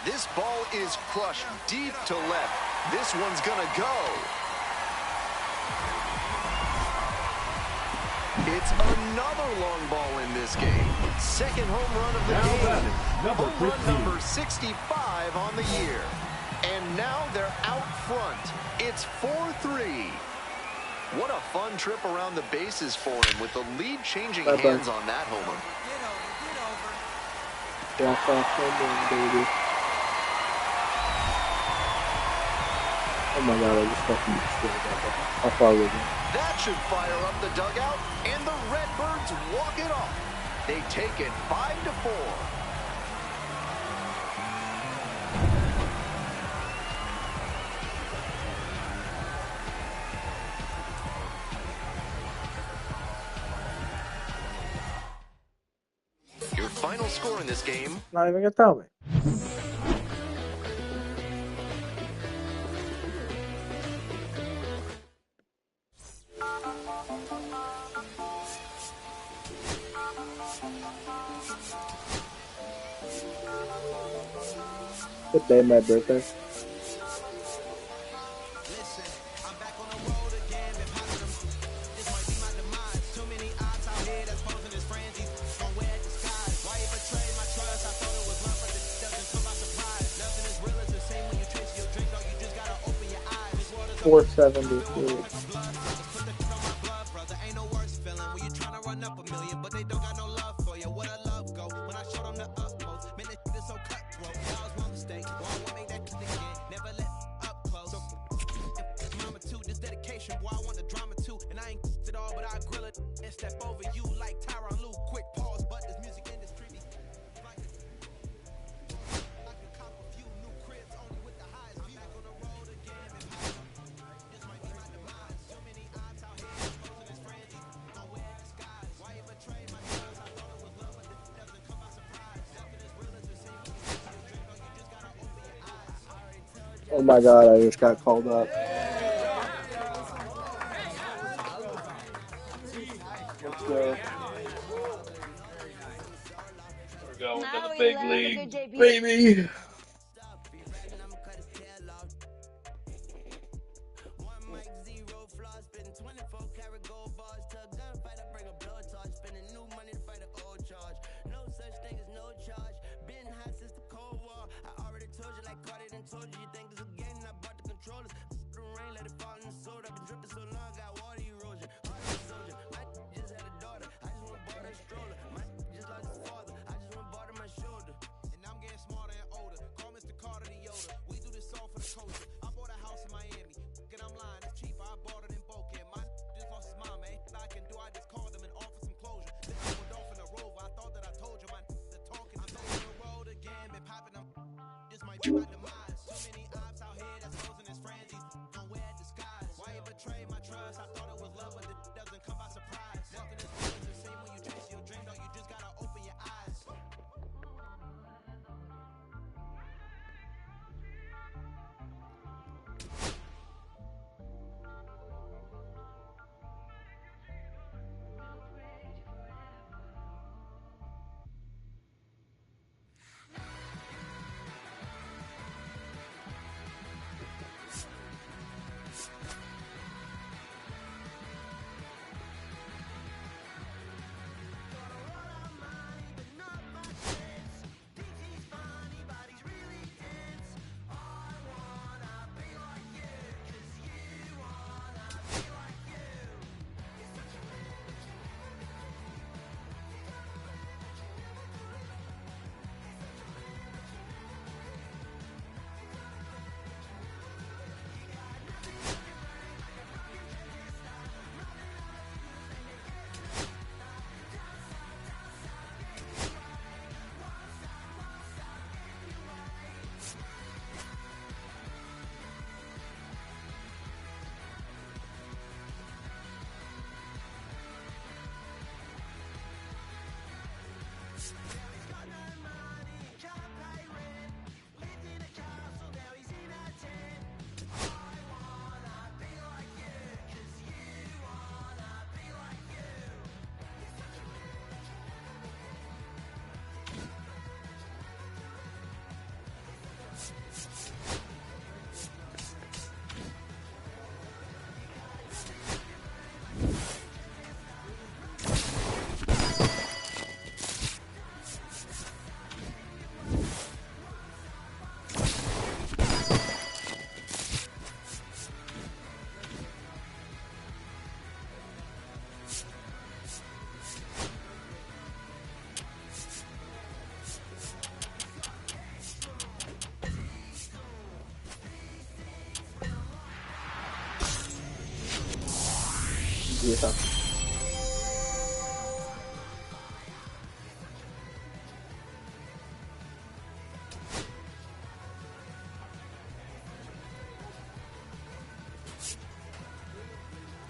This ball is crushed deep to left. This one's gonna go. It's another long ball in this game. Second home run of the game. Home run number 65 on the year. And now they're out front. It's 4-3. What a fun trip around the bases for him with the lead changing hands on that homer. Get over. Baby. Oh my god, I just fucking destroyed that. How far was it? That should fire up the dugout, and the Redbirds walk it off. They take it 5-4. Your final score in this game? Not even gonna tell me. Good day, my birthday. $4.73. Oh my god, I just got called up. We're going to the big league, baby.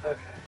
Yeah.